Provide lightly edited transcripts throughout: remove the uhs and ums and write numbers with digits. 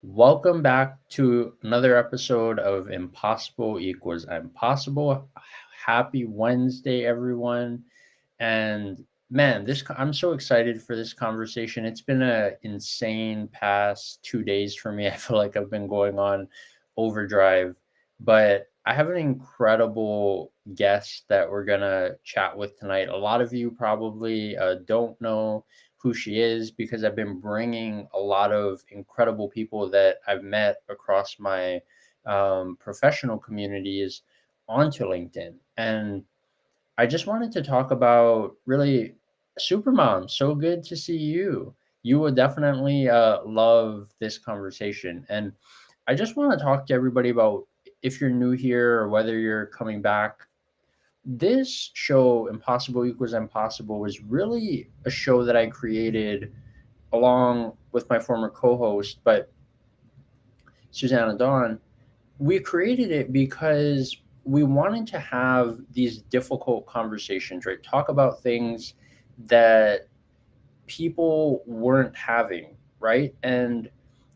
Welcome back to another episode of Impossible Equals Impossible. Happy Wednesday, everyone. And man, I'm so excited for this conversation. It's been an insane past 2 days for me. I feel like I've been going on overdrive, but I have an incredible guest that we're gonna chat with tonight. A lot of you probably don't know who she is because I've been bringing a lot of incredible people that I've met across my professional communities onto LinkedIn. And I just wanted to talk about really Supermom. So good to see you. You will definitely love this conversation. And I just want to talk to everybody about if you're new here or whether you're coming back. This show, Impossible Equals Impossible, was really a show that I created along with my former co host, but Susanna Dawn. We created it because we wanted to have these difficult conversations, right? Talk about things that people weren't having, right? And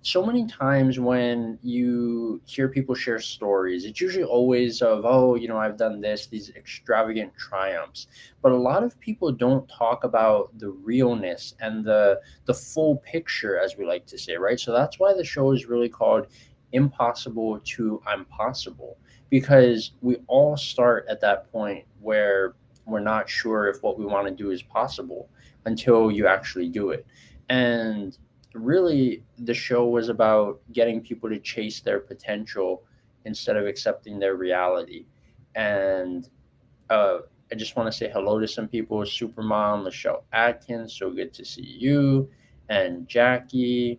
so many times when you hear people share stories, it's usually always of, oh, I've done this, these extravagant triumphs. But a lot of people don't talk about the realness and the full picture, as we like to say, right? So that's why the show is really called Impossible to I'm Possible, because we all start at that point where we're not sure if what we want to do is possible until you actually do it. And really, the show was about getting people to chase their potential instead of accepting their reality. And uh, I just want to say hello to some people: Supermom, Michelle Atkins, so good to see you, and Jackie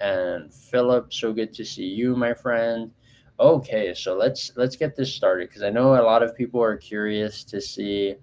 and Philip, so good to see you, my friend. Okay, so let's get this started because I know a lot of people are curious to see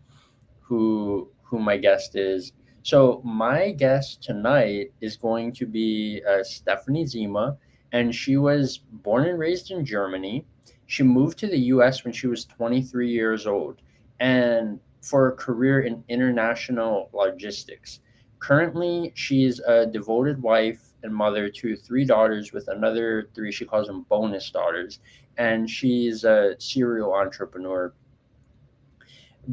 who my guest is. So my guest tonight is going to be Stephanie Zima, and she was born and raised in Germany. She moved to the U.S. when she was 23 years old, and for a career in international logistics. Currently, she's a devoted wife and mother to three daughters, with another three, she calls them bonus daughters, and she's a serial entrepreneur.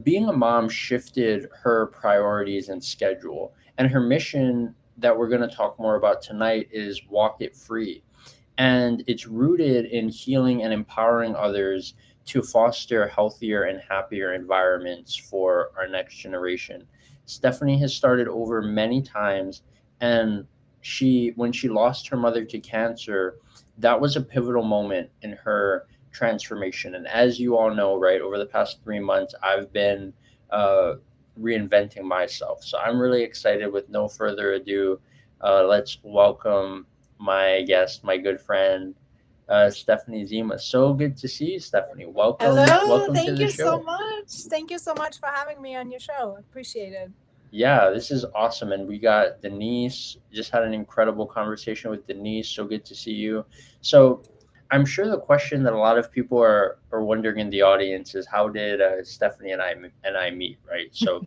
Being a mom shifted her priorities and schedule. And her mission that we're going to talk more about tonight is Walk It Free. And it's rooted in healing and empowering others to foster healthier and happier environments for our next generation. Stephanie has started over many times, and when she lost her mother to cancer, that was a pivotal moment in her transformation. And as you all know, right, over the past 3 months, I've been uh, reinventing myself. So I'm really excited. With no further ado, let's welcome my guest, my good friend, Stephanie Zima. So good to see you, Stephanie. Hello, Welcome to thank the you so show. much. Thank you so much for having me on your show. Appreciate it. Yeah, this is awesome. And we got Denise, just had an incredible conversation with Denise. So good to see you. So I'm sure the question that a lot of people are wondering in the audience is, how did Stephanie and I meet, right? So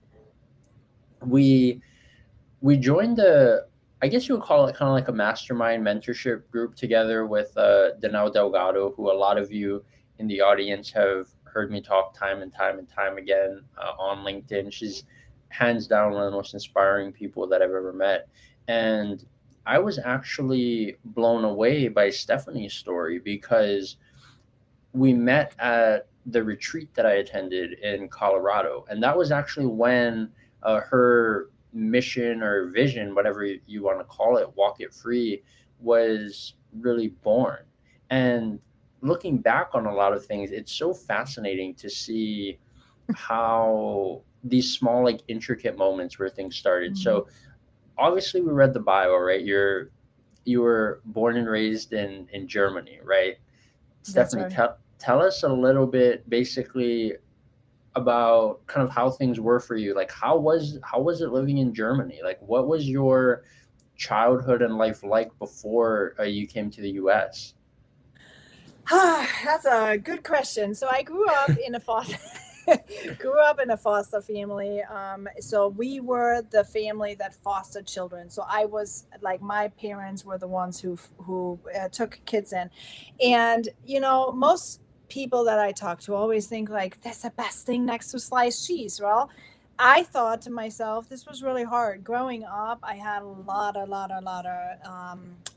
we we joined a, I guess you would call it kind of like a mastermind mentorship group together with Danelle Delgado, who a lot of you in the audience have heard me talk time and time and time again on LinkedIn. She's hands down one of the most inspiring people that I've ever met. And I was actually blown away by Stephanie's story because we met at the retreat that I attended in Colorado. And that was actually when her mission or vision, whatever you want to call it, Walk It Free, was really born. And looking back on a lot of things, it's so fascinating to see how these small, like intricate moments where things started. Mhm. So obviously we read the bio, right? You were born and raised in Germany, right? That's Stephanie, right. tell us a little bit basically about kind of how things were for you. Like how was it living in Germany? Like what was your childhood and life like before you came to the US? That's a good question. So I grew up in a foster. grew up in a foster family. So we were the family that fostered children. So I was like, my parents were the ones who took kids in, and most people that I talk to always think like that's the best thing next to sliced cheese. Well, I thought to myself, this was really hard. Growing up, I had a lot of,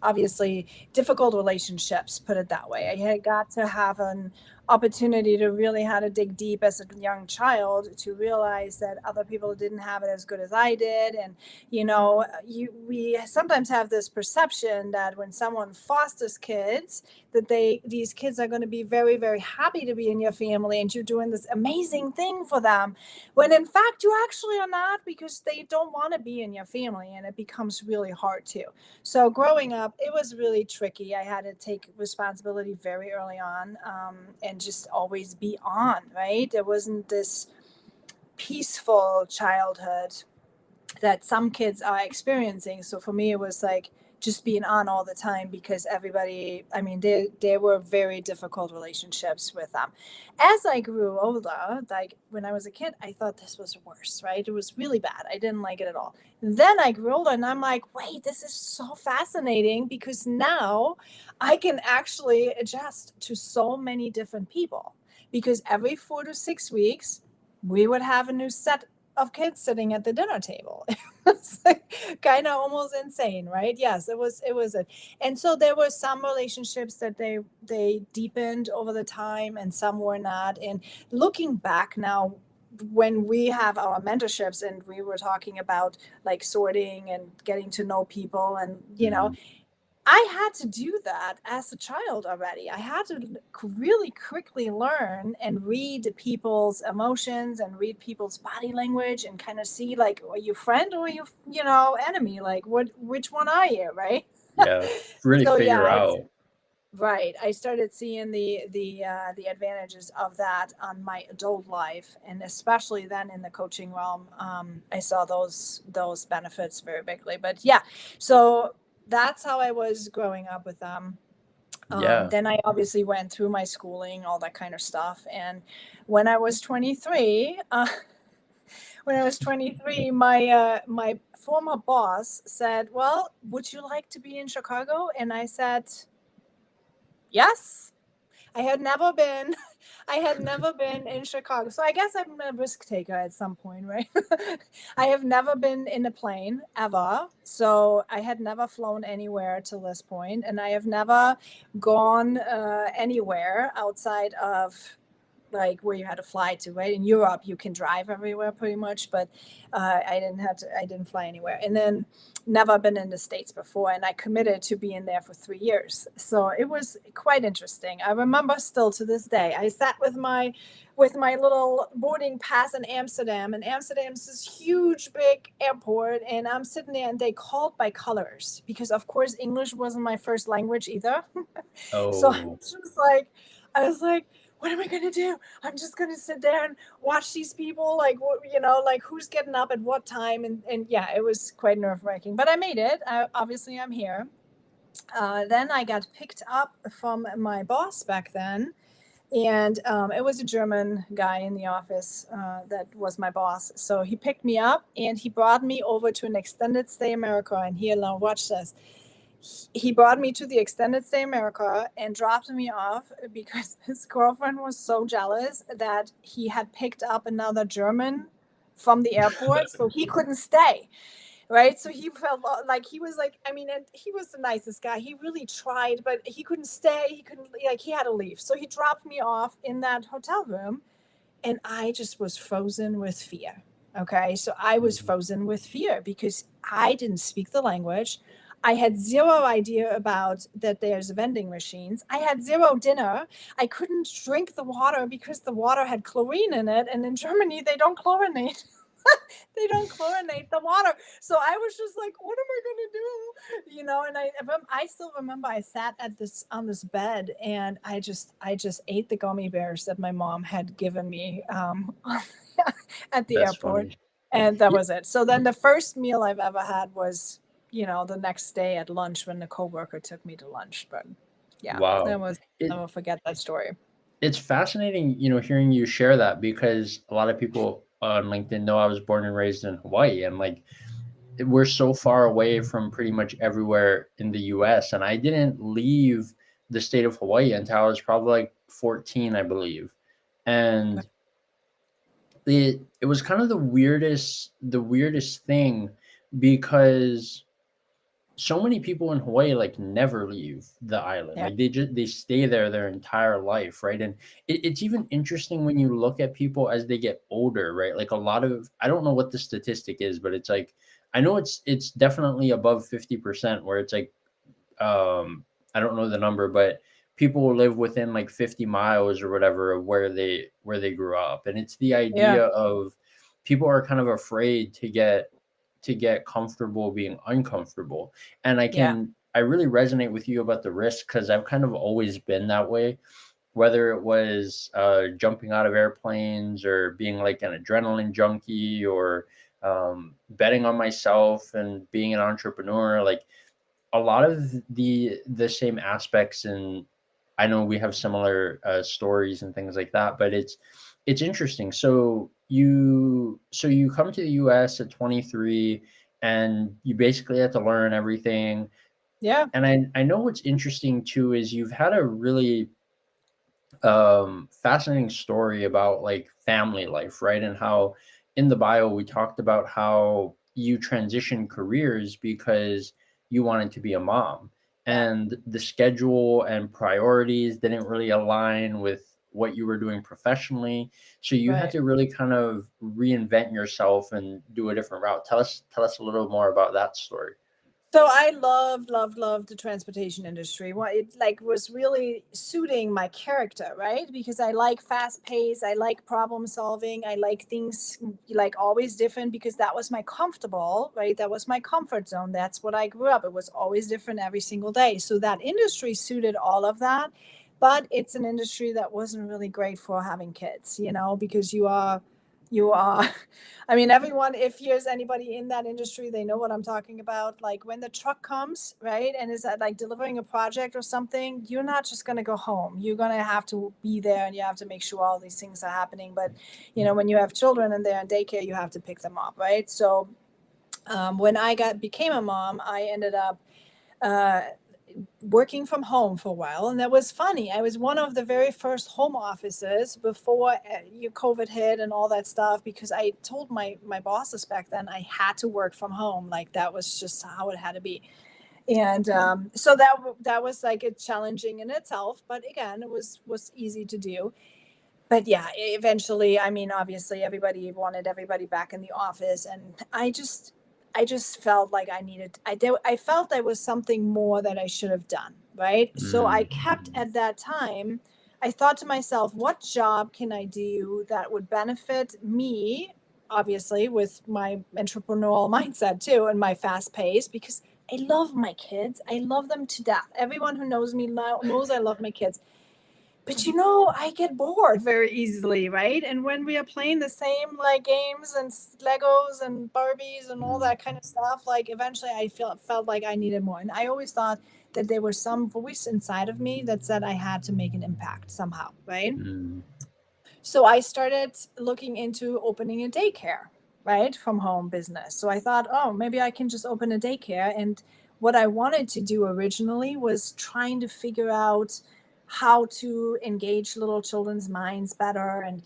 obviously difficult relationships, put it that way. I had got to have an opportunity to really how to dig deep as a young child to realize that other people didn't have it as good as I did. And, we sometimes have this perception that when someone fosters kids, that these kids are going to be very, very happy to be in your family and you're doing this amazing thing for them, when in fact you actually are not, because they don't want to be in your family, and it becomes really hard too. So growing up, it was really tricky. I had to take responsibility very early on, and just always be on, right? There wasn't this peaceful childhood that some kids are experiencing. So for me, it was like just being on all the time, because everybody, I mean, there were very difficult relationships with them. As I grew older, like when I was a kid, I thought this was worse, right? It was really bad. I didn't like it at all. Then I grew older and I'm like, wait, this is so fascinating, because now I can actually adjust to so many different people, because every 4 to 6 weeks, we would have a new set of kids sitting at the dinner table. It's like kind of almost insane, right? Yes, it was it. And so there were some relationships that they deepened over the time, and some were not. And looking back now, when we have our mentorships and we were talking about like sorting and getting to know people, and I had to do that as a child already. I had to really quickly learn and read people's emotions and read people's body language and kind of see, like, are you friend or are you, enemy? Like, which one are you, right? Yeah, really So figure yeah, it's out. right. I started seeing the advantages of that on my adult life, and especially then in the coaching realm, I saw those benefits very bigly. But yeah, so that's how I was growing up with them. Yeah. Then I obviously went through my schooling, all that kind of stuff, and when I was 23, my former boss said, "Well, would you like to be in Chicago?" And I said, "Yes." I had never been, I had never been in Chicago. So I guess I'm a risk taker at some point, right? I have never been in a plane ever. So I had never flown anywhere till this point, and I have never gone anywhere outside of like where you had to fly to, right? In Europe, you can drive everywhere pretty much, but I didn't fly anywhere. And then never been in the States before. And I committed to being there for 3 years. So it was quite interesting. I remember still to this day, I sat with my little boarding pass in Amsterdam, and Amsterdam's this huge, big airport. And I'm sitting there and they called by colors because of course, English wasn't my first language either. So Oh, I was like, what am I going to do? I'm just going to sit there and watch these people, like, like who's getting up at what time. And yeah, it was quite nerve wracking, but I made it. Obviously, I'm here. Then I got picked up from my boss back then. And it was a German guy in the office that was my boss. So he picked me up and he brought me over to an extended stay America. And here, now watch this. He brought me to the extended stay America and dropped me off because his girlfriend was so jealous that he had picked up another German from the airport, so he couldn't stay. Right. So he felt like he was like, I mean, and he was the nicest guy. He really tried, but he couldn't stay. He couldn't, like, he had to leave. So he dropped me off in that hotel room, and I just was frozen with fear. Okay. So I was frozen with fear because I didn't speak the language. I had zero idea about that there's vending machines. I had zero dinner. I couldn't drink the water because the water had chlorine in it. And in Germany, they don't chlorinate. They don't chlorinate the water. So I was just like, what am I going to do? And I still remember I sat on this bed, and I just ate the gummy bears that my mom had given me at the that's airport. funny. And that Yeah. was it. So then the first meal I've ever had was, the next day at lunch when the coworker took me to lunch. But yeah, that Wow. was, I'll It never forget that story. it's fascinating, hearing you share that, because a lot of people on LinkedIn know I was born and raised in Hawaii, and like we're so far away from pretty much everywhere in the US, and I didn't leave the state of Hawaii until I was probably like 14, I believe. And it was kind of the weirdest thing, because so many people in Hawaii like never leave the island. Yeah. Like they stay there their entire life, right? And it's even interesting when you look at people as they get older, right? Like a lot of, I don't know what the statistic is, but it's like, I know it's definitely above 50%, where it's like, I don't know the number, but people will live within like 50 miles or whatever of where they grew up. And it's the Yeah. idea of people are kind of afraid to get comfortable being uncomfortable. And Yeah. I really resonate with you about the risk, because I've kind of always been that way, whether it was jumping out of airplanes, or being like an adrenaline junkie, or betting on myself and being an entrepreneur. Like a lot of the same aspects, and I know we have similar stories and things like that, but it's interesting. So you come to the US at 23, and you basically have to learn everything. Yeah. And I know what's interesting too is you've had a really fascinating story about like family life, right? And how in the bio we talked about how you transitioned careers because you wanted to be a mom, Yeah. and the schedule and priorities didn't really align with what you were doing professionally. So you had Right. to really kind of reinvent yourself and do a different route. Tell us a little more about that story. So I loved the transportation industry. What it like was really suiting my character, right? Because I like fast pace, I like problem solving, I like things like always different, because that was my comfortable, right? That was my comfort zone. That's what I grew up. It was always different every single day. So that industry suited all of that. But it's an industry that wasn't really great for having kids, because you are I mean, everyone, if there's anybody in that industry, they know what I'm talking about. Like when the truck comes, right, and is that like delivering a project or something, you're not just going to go home. You're going to have to be there, and you have to make sure all these things are happening. But, when you have children and they're in daycare, you have to pick them up, right? So when I became a mom, I ended up uh, working from home for a while, and that was funny. I was one of the very first home offices before COVID hit and all that stuff, because I told my bosses back then I had to work from home. Like that was just how it had to be. And so that was like a challenging in itself, but again, it was easy to do. But yeah, eventually, I mean, obviously everybody wanted everybody back in the office, and I just felt like I felt there was something more that I should have done, right? So I Mm, kept at that time, I thought to myself, what job can I do that would benefit me, obviously with my entrepreneurial mindset too, and my fast pace, because I love my kids. I love them to death. Everyone who knows me knows I love my kids. But I get bored very easily, right? And when we are playing the same like games and Legos and Barbies and all mm, that kind of stuff, like eventually I felt like I needed more. And I always thought that there was some voice inside of me that said I had to make an impact somehow, right? mm, So I started looking into opening a daycare, right, from home business. So I thought, oh, maybe I can just open a daycare. And what I wanted to do originally was trying to figure out how to engage little children's minds better. And,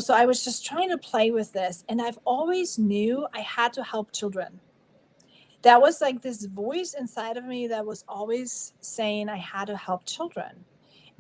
so I was just trying to play with this. And I've always knew I had to help children. That was like this voice inside of me that was always saying I had to help children,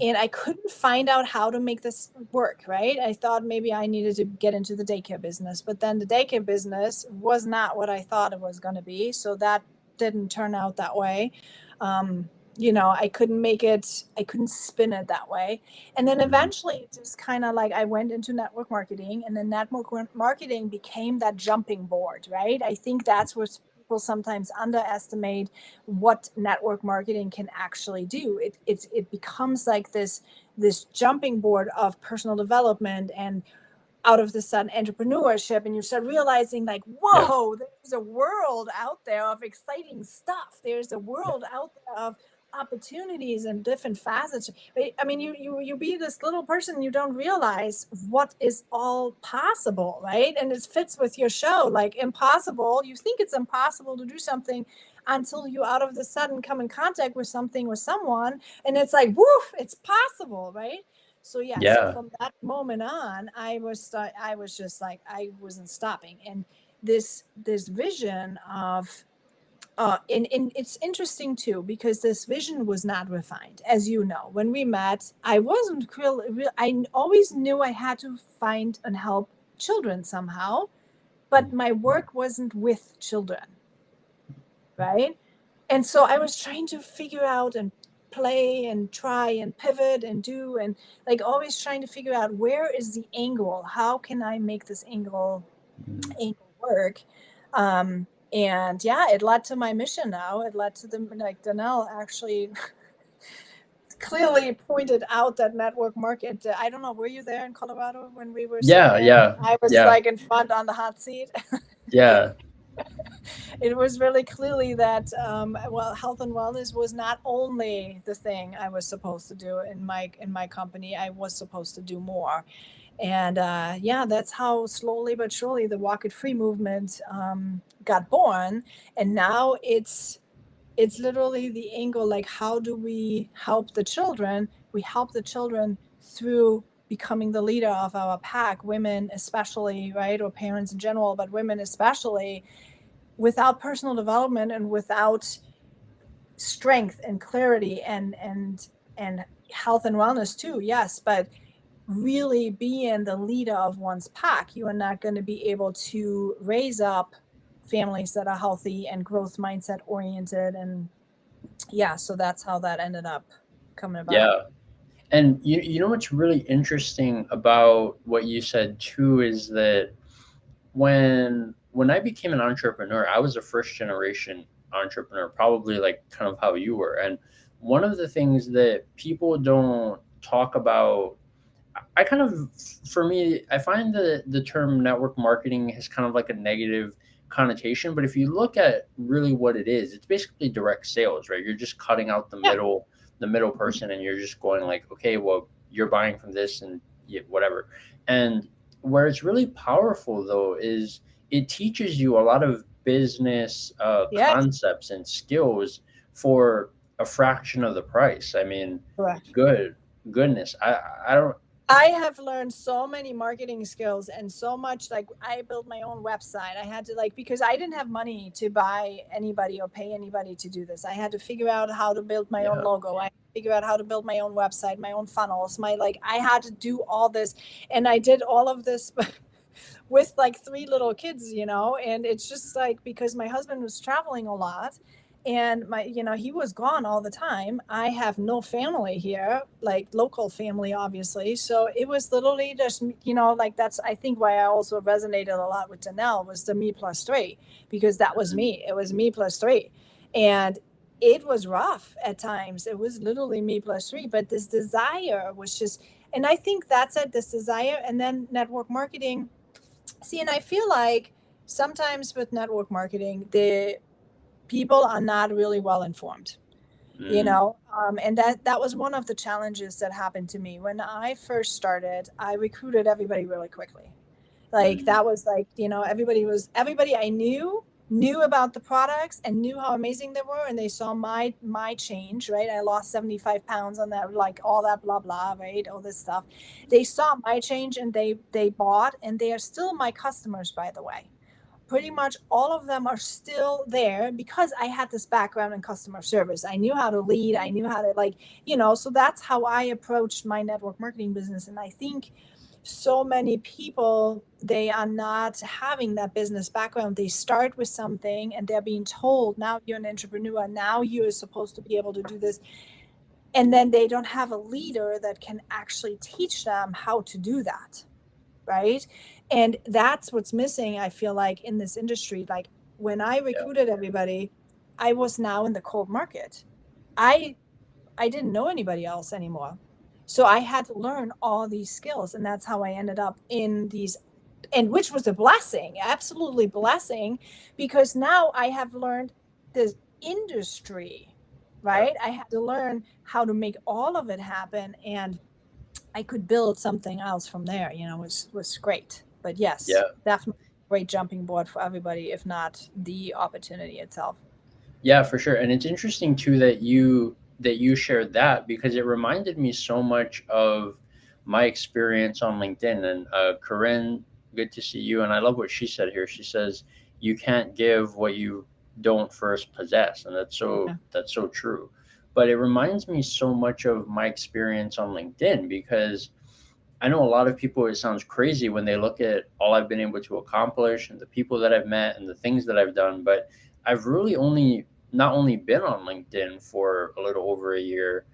and I couldn't find out how to make this work, right? I thought maybe I needed to get into the daycare business, but then the daycare business was not what I thought it was going to be. So that didn't turn out that way. I couldn't make it, I couldn't spin it that way. And then mm. eventually it just kind of like I went into network marketing, and then network marketing became that jumping board, right? I think that's where people sometimes underestimate what network marketing can actually do. It becomes like this jumping board of personal development and out of the sudden entrepreneurship, and you start realizing like, Yeah. whoa, there's a world out there of exciting stuff. There's a world out there of opportunities and different facets. I mean, you be this little person, you don't realize what is all possible, right? And it fits with your show, like impossible. You think it's impossible to do something until you out of the sudden come in contact with something or someone, and it's like, woof, it's possible, right? So yeah, so Yeah. from that moment on, I was just like, I wasn't stopping. And this vision of and it's interesting too, because this vision was not refined. As you know, when we met, I wasn't I always knew I had to find and help children somehow, but my work wasn't with children, right? And so I was trying to figure out and play and try and pivot and do, and like always trying to figure out, where is the angle? How can I make this angle work? And yeah, it led to my mission. Now it led to the, like, Danelle actually clearly pointed out that network market. I don't know, were you there in Colorado when we were Yeah. sitting? Yeah. I was Yeah. like in front on the hot seat. Yeah. It was really clearly that well, health and wellness was not only the thing I was supposed to do in my company. I was supposed to do more. And yeah, that's how slowly but surely the Walk It Free movement got born. And now it's literally the angle, like, how do we help the children? We help the children through becoming the leader of our pack, women especially, right? Or parents in general, but women especially. Without personal development and without strength and clarity and health and wellness too, yes, but really being the leader of one's pack, you are not going to be able to raise up families that are healthy and growth mindset oriented. And yeah, so that's how that ended up coming about. Yeah. And you know what's really interesting about what you said too is that when I became an entrepreneur, I was a first generation entrepreneur, probably like kind of how you were. And one of the things that people don't talk about, I kind of, for me, I find the term network marketing has kind of like a negative connotation. But if you look at really what it is, it's basically direct sales, right? You're just cutting out Yeah. the middle person, and you're just going like, okay, well, you're buying from this and whatever. And where it's really powerful though is it teaches you a lot of business Yes. concepts and skills for a fraction of the price. I mean, Correct. good goodness, I don't. I have learned so many marketing skills and so much. Like, I built my own website. I had to, like, because I didn't have money to buy anybody or pay anybody to do this. I had to figure out how to build my own Yeah. logo. I figure out how to build my own website, my own funnels, I had to do all this. And I did all of this with like 3 little kids, and it's just like, because my husband was traveling a lot and he was gone all the time. I have no family here, like local family, obviously. So it was literally just, like, that's, I think, why I also resonated a lot with Danelle, was the me plus 3, because that was me. It was me plus 3. And it was rough at times. It was literally me plus 3, but this desire was just, and I think that's it, this desire. And then network marketing. See, and I feel like sometimes with network marketing, the people are not really well informed, Mm, and that was one of the challenges that happened to me when I first started. I recruited everybody really quickly. Like, mm, that was like, everybody I knew about the products and knew how amazing they were, and they saw my change, right? I lost 75 pounds on that, like all that blah blah, right? All this stuff. They saw my change and they bought, and they are still my customers, by the way. Pretty much all of them are still there because I had this background in customer service. I knew how to lead. I knew how to, like, so that's how I approached my network marketing business. And I think so many people, they are not having that business background. They start with something and they're being told, now you're an entrepreneur, now you're supposed to be able to do this. And then they don't have a leader that can actually teach them how to do that. Right. And that's what's missing, I feel like, in this industry. Like, when I yeah. recruited everybody, I was now in the cold market. I didn't know anybody else anymore. So I had to learn all these skills. And that's how I ended up in these, and which was a blessing, absolutely blessing, because now I have learned the industry right? I had to learn how to make all of it happen, and I could build something else from there. Was great. But yes, Yeah. definitely great jumping board for everybody, if not the opportunity itself. Yeah, for sure. And it's interesting too that you shared that, because it reminded me so much of my experience on LinkedIn. And Corinne, good to see you. And I love what she said here. She says you can't give what you don't first possess, and Yeah. that's so true. But it reminds me so much of my experience on LinkedIn, because I know a lot of people, it sounds crazy when they look at all I've been able to accomplish and the people that I've met and the things that I've done. But I've really only not only been on LinkedIn for a little over a year.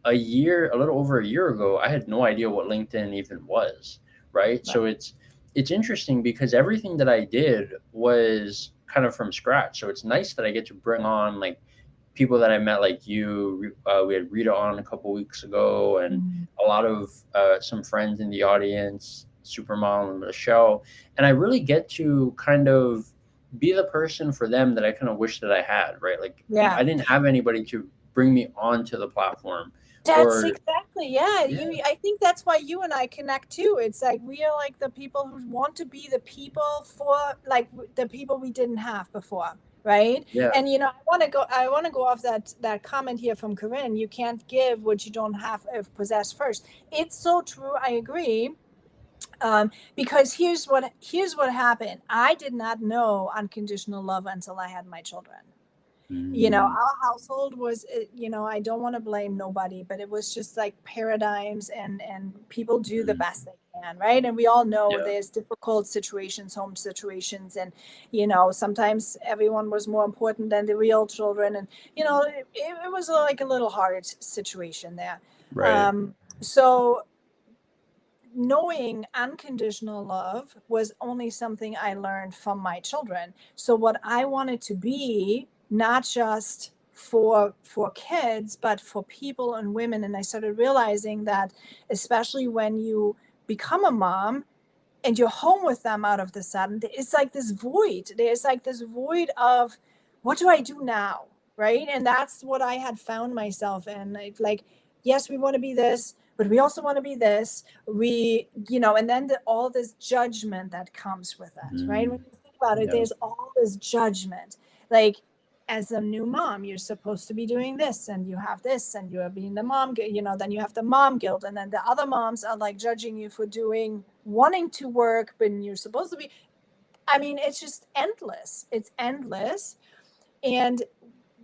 A little over a year ago, I had no idea what LinkedIn even was, right? Right. So it's interesting because everything that I did was kind of from scratch. So it's nice that I get to bring on like people that I met, like you. We had Rita on a couple weeks ago, and Mhm. a lot of some friends in the audience, Supermom and Michelle. And I really get to kind of be the person for them that I kind of wish that I had, right? Like Yeah. I didn't have anybody to bring me onto the platform, That's or exactly, yeah. yeah, I think that's why you and I connect too. It's like we are like the people who want to be the people for like the people we didn't have before, right? yeah, And I want to go off that comment here from Corinne. You can't give what you don't have possessed first. It's so true. I agree. Because here's what happened. I did not know unconditional love until I had my children. mm, Our household was, I don't want to blame nobody, but it was just like paradigms, and people do the mm, best they can, right? And we all know yeah, there's difficult situations, home situations, and sometimes everyone was more important than the real children, and it was like a little hard situation there. right, So knowing unconditional love was only something I learned from my children. So what I wanted to be, not just for kids, but for people and women. And I started realizing that, especially when you become a mom and you're home with them out of the sudden, it's like this void. There's like this void of, what do I do now? Right. And that's what I had found myself in. Like, yes, we want to be this, but we also want to be this. And then all this judgment that comes with it, right? mm, When you think about it, yeah, there's all this judgment. Like, as a new mom, you're supposed to be doing this, and you have this, and you're being the mom, then you have the mom guilt, and then the other moms are like judging you for wanting to work, but you're supposed to be. I mean, it's just endless. It's endless. And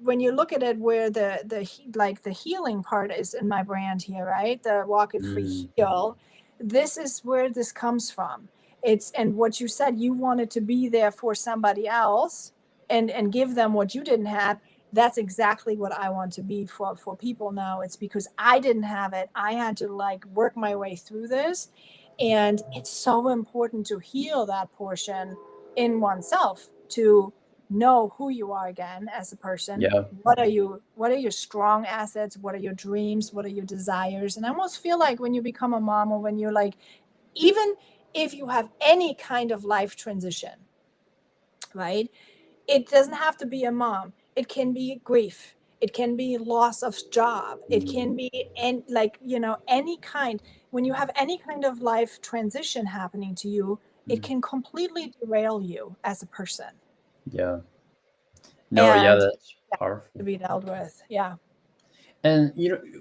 when you look at it, where the healing part is in my brand here, right? The Walk It Free mm, Heal. This is where this comes from. And what you said, you wanted to be there for somebody else, and give them what you didn't have. That's exactly what I want to be for people now. It's because I didn't have it. I had to like work my way through this. And it's so important to heal that portion in oneself, to know who you are again as a person. yeah, What are your strong assets? What are your dreams? What are your desires? And I almost feel like when you become a mom, or when you're like, even if you have any kind of life transition, right? It doesn't have to be a mom. It can be grief. It can be loss of job. It mm, can be any kind. When you have any kind of life transition happening to you, it mm, can completely derail you as a person. yeah. No, yeah, And that's yeah, to powerful. be dealt with. Yeah. And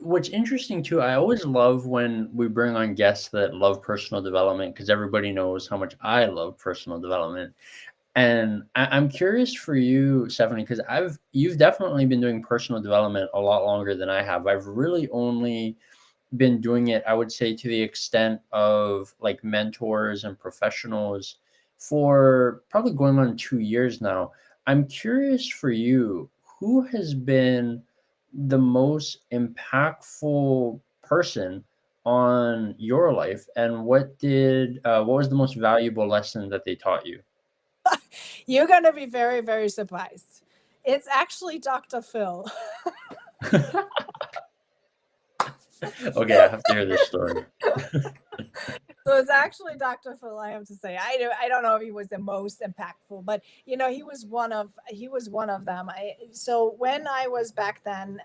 what's interesting too, I always love when we bring on guests that love personal development, because everybody knows how much I love personal development. And I'm curious for you, Stephanie, because you've definitely been doing personal development a lot longer than I have. I've really only been doing it, I would say, to the extent of like mentors and professionals for probably going on 2 years now. I'm curious for you, who has been the most impactful person on your life, and what was the most valuable lesson that they taught you? You're going to be very, very surprised. It's actually Dr. Phil. Okay, I have to hear this story. So it's actually Dr. Phil, I have to say. I don't know if he was the most impactful, but he was one of them. So when I was back then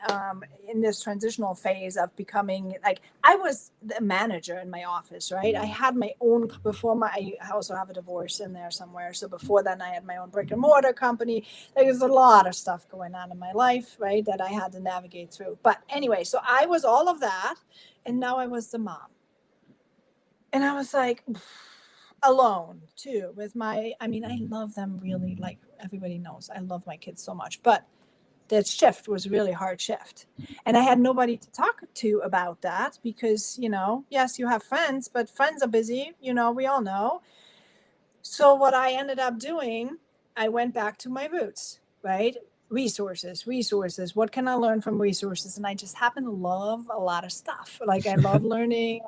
in this transitional phase of becoming, like, I was the manager in my office, right? I had my own I also have a divorce in there somewhere. So before then I had my own brick and mortar company. There was a lot of stuff going on in my life, right, that I had to navigate through. But anyway, so I was all of that, and now I was the mom. And I was like, alone too with I love them really, like everybody knows. I love my kids so much, but that shift was really hard shift. And I had nobody to talk to about that because, yes, you have friends, but friends are busy, we all know. So what I ended up doing, I went back to my roots, right? Resources. What can I learn from resources? And I just happen to love a lot of stuff. Like I love learning.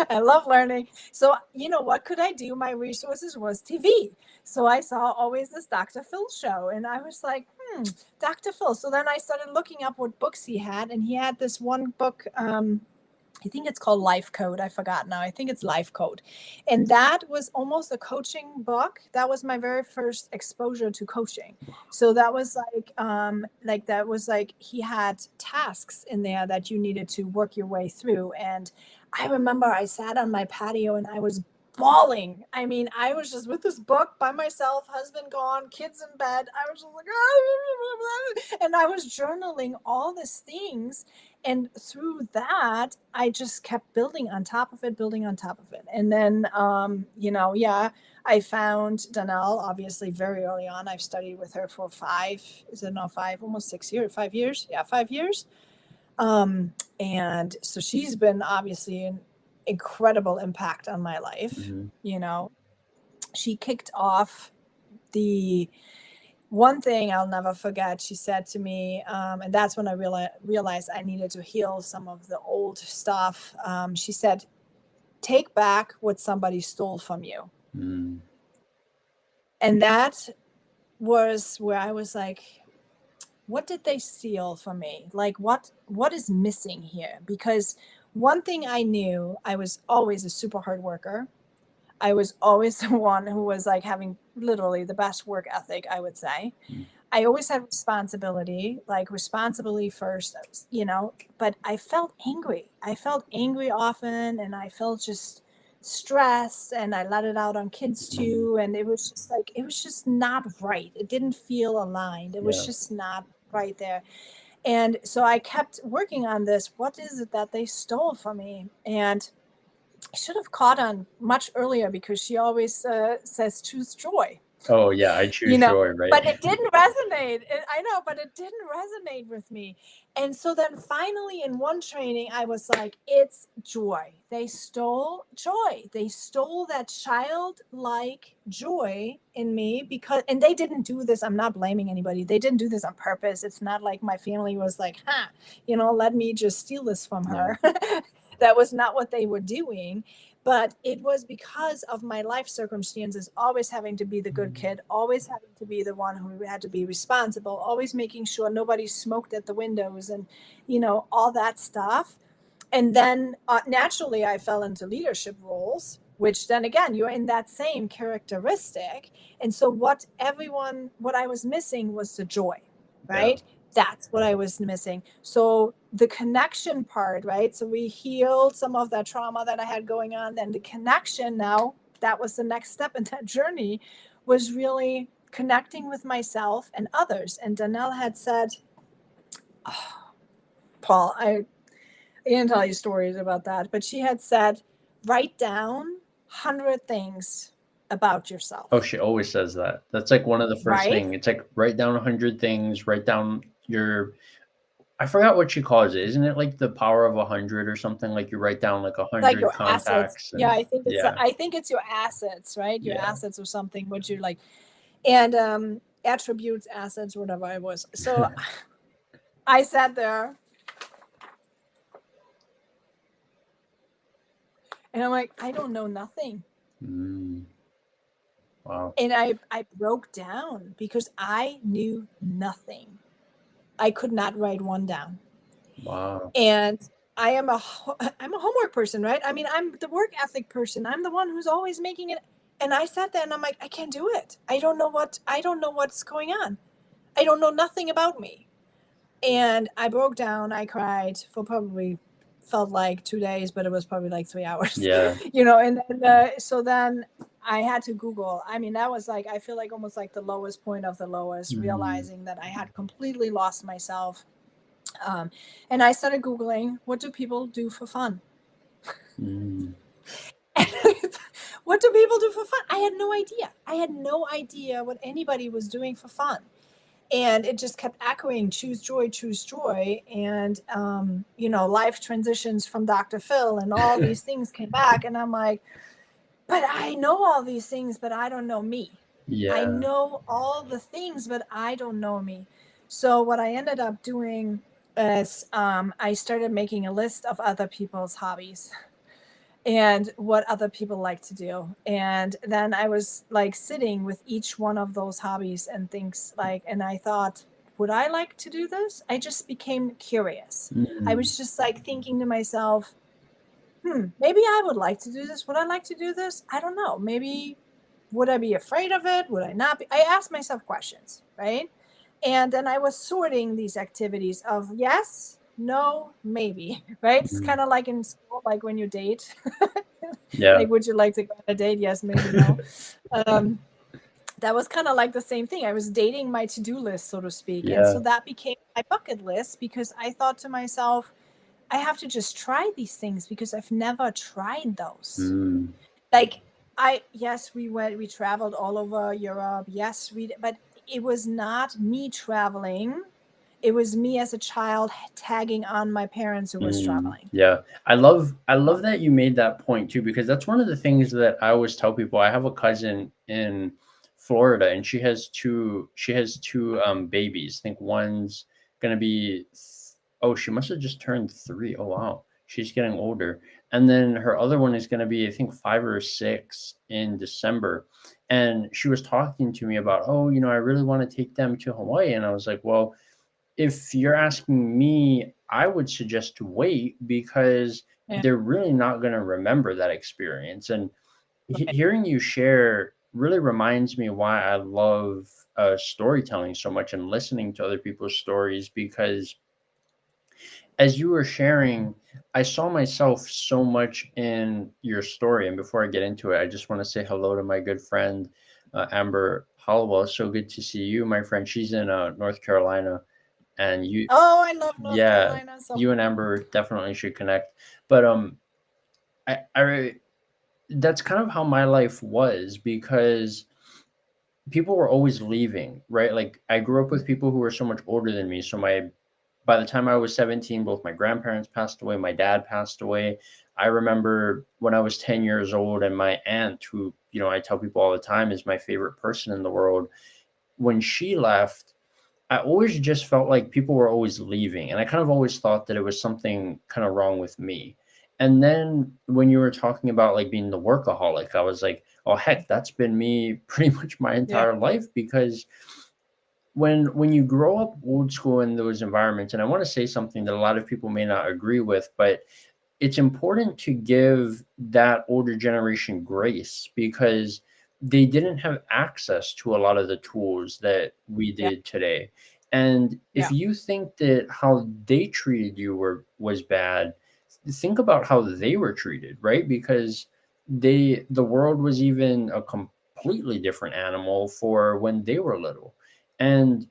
I love learning. So, what could I do? My resources was TV. So I saw always this Dr. Phil show, and I was like, Dr. Phil. So then I started looking up what books he had, and he had this one book. I think it's called Life Code. I forgot now. I think it's Life Code. And that was almost a coaching book. That was my very first exposure to coaching. So that was like he had tasks in there that you needed to work your way through. And I remember I sat on my patio and I was bawling. I mean, I was just with this book by myself, husband gone, kids in bed. I was just like, and I was journaling all these things. And through that, I just kept building on top of it. And then, I found Danelle, obviously, very early on. I've studied with her for 5 years. Yeah, 5 years. And so she's been obviously an incredible impact on my life. She kicked off the one thing I'll never forget. She said to me, and that's when I realized I needed to heal some of the old stuff. She said, take back what somebody stole from you. And that was where I was like, what did they steal from me? Like, what is missing here? Because one thing I knew, I was always a super hard worker. I was always the one who was like having literally the best work ethic, I would say. I always had responsibility first, but I felt angry. I felt angry often, and I felt just stressed, and I let it out on kids too. And it was just not right. It didn't feel aligned. It was just not right there. And so I kept working on this. What is it that they stole from me? And I should have caught on much earlier, because she always says, choose joy. Oh yeah, I choose joy, right? But it didn't resonate. I know, but it didn't resonate with me. And so then finally in one training, I was like, it's joy. They stole joy. They stole that childlike joy in me, and they didn't do this. I'm not blaming anybody. They didn't do this on purpose. It's not like my family was like, let me just steal this from her. That was not what they were doing. But it was because of my life circumstances, always having to be the good kid, always having to be the one who had to be responsible, always making sure nobody smoked at the windows and, all that stuff. And then naturally I fell into leadership roles, which then again, you're in that same characteristic. And so what I was missing was the joy, right? Yeah. That's what I was missing. So the connection part, right? So we healed some of that trauma that I had going on. Then the connection now, that was the next step in that journey, was really connecting with myself and others. And Danelle had said, Paul, I didn't tell you stories about that, but she had said, write down 100 things about yourself. Oh, she always says that. That's like one of the first things. It's like, write down 100 things, write down I forgot what she calls it. Isn't it like the power of 100 or something? Like you write down like 100 like contacts. Assets. Yeah, I think it's your assets, right? Your assets or something, what you're like, and attributes, assets, whatever it was. So I sat there and I'm like, I don't know nothing. Wow. And I broke down because I knew nothing. I could not write one down. Wow. And I'm a homework person, right? I mean, I'm the work ethic person. I'm the one who's always making it. And I sat there and I'm like, I can't do it. I don't know what's going on. I don't know nothing about me. And I broke down. I cried for probably felt like 2 days, but it was probably like 3 hours, Yeah. And then, so then I had to Google. I mean, that was like, I feel like almost like the lowest point of the lowest, realizing that I had completely lost myself. And I started Googling, what do people do for fun? Mm. What do people do for fun? I had no idea. I had no idea what anybody was doing for fun. And it just kept echoing, choose joy, choose joy. And, life transitions from Dr. Phil and all these things came back. And I'm like, but I know all these things, but I don't know me. Yeah. I know all the things, but I don't know me. So what I ended up doing is I started making a list of other people's hobbies and what other people like to do. And then I was like sitting with each one of those hobbies and things like, and I thought, would I like to do this? I just became curious. I was just like thinking to myself, maybe I would like to do this. Would I like to do this? I don't know. Maybe would I be afraid of it? Would I not be? I asked myself questions, right? And then I was sorting these activities of yes, no, maybe, right? It's kind of like in school, like when you date. Yeah. Like, would you like to go on a date? Yes, maybe, no. That was kind of like the same thing. I was dating my to-do list, so to speak. And so Yeah. that became my bucket list because I thought to myself, I have to just try these things because I've never tried those. Mm. Like yes, we traveled all over Europe. Yes, but it was not me traveling. It was me as a child tagging on my parents who was traveling. Yeah. I love that you made that point too, because that's one of the things that I always tell people. I have a cousin in Florida and she has two babies. I think one's gonna be oh, she must have just turned 3. Oh wow. She's getting older. And then her other one is gonna be, I think, 5 or 6 in December. And she was talking to me about, oh, I really want to take them to Hawaii. And I was like, well, if you're asking me, I would suggest to wait because Yeah. they're really not going to remember that experience. And Right. hearing you share really reminds me why I love storytelling so much and listening to other people's stories, because as you were sharing, I saw myself so much in your story. And before I get into it, I just want to say hello to my good friend, Amber Hollowell. So good to see you, my friend. She's in North Carolina. And Oh, I love North yeah, Carolina so you and Amber definitely should connect. But I that's kind of how my life was, because people were always leaving, right? Like I grew up with people who were so much older than me. So by the time I was 17, both my grandparents passed away, my dad passed away. I remember when I was 10 years old, and my aunt, who, I tell people all the time is my favorite person in the world, when she left, I always just felt like people were always leaving, and I kind of always thought that it was something kind of wrong with me. And then when you were talking about like being the workaholic, I was like, oh heck, that's been me pretty much my yeah, entire life, because when you grow up old school in those environments, and I want to say something that a lot of people may not agree with, but it's important to give that older generation grace, because they didn't have access to a lot of the tools that we yeah, did today. And if yeah, you think that how they treated you was bad, think about how they were treated, right? Because the world was even a completely different animal for when they were little. And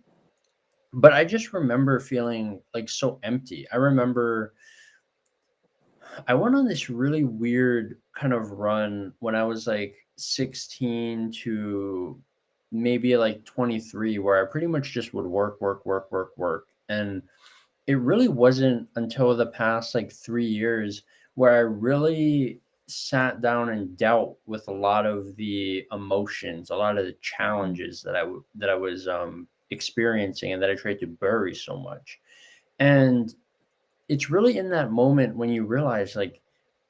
but I just remember feeling like so empty. I remember I went on this really weird kind of run when I was like 16 to maybe like 23, where I pretty much just would work, work, work, work, work. And it really wasn't until the past like 3 years where I really sat down and dealt with a lot of the emotions, a lot of the challenges that I was experiencing, and that I tried to bury so much. And it's really in that moment when you realize like,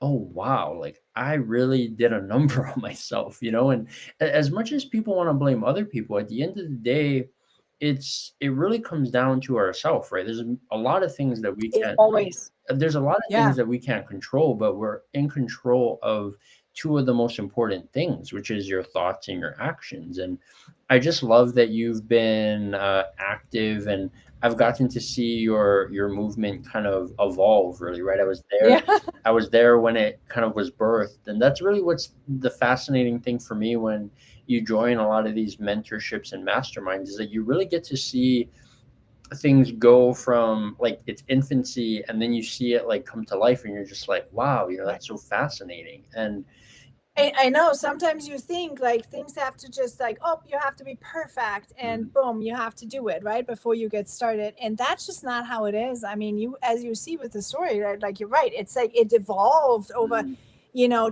oh wow, like I really did a number on myself. And as much as people want to blame other people, at the end of the day, it really comes down to ourselves, right? There's a lot of things that we It can't always. there's a lot of Yeah. things that we can't control, but we're in control of two of the most important things, which is your thoughts and your actions. And I just love that you've been active, and I've gotten to see your movement kind of evolve. Really, right? Yeah. I was there when it kind of was birthed, and that's really what's the fascinating thing for me when you join a lot of these mentorships and masterminds is that you really get to see things go from like its infancy, and then you see it like come to life, and you're just like, wow, Right. that's so fascinating. And I know sometimes you think like things have to just like, oh, you have to be perfect and mm, boom, you have to do it right before you get started. And that's just not how it is. I mean, as you see with the story, right? Like you're right. It's like it evolved over, mm,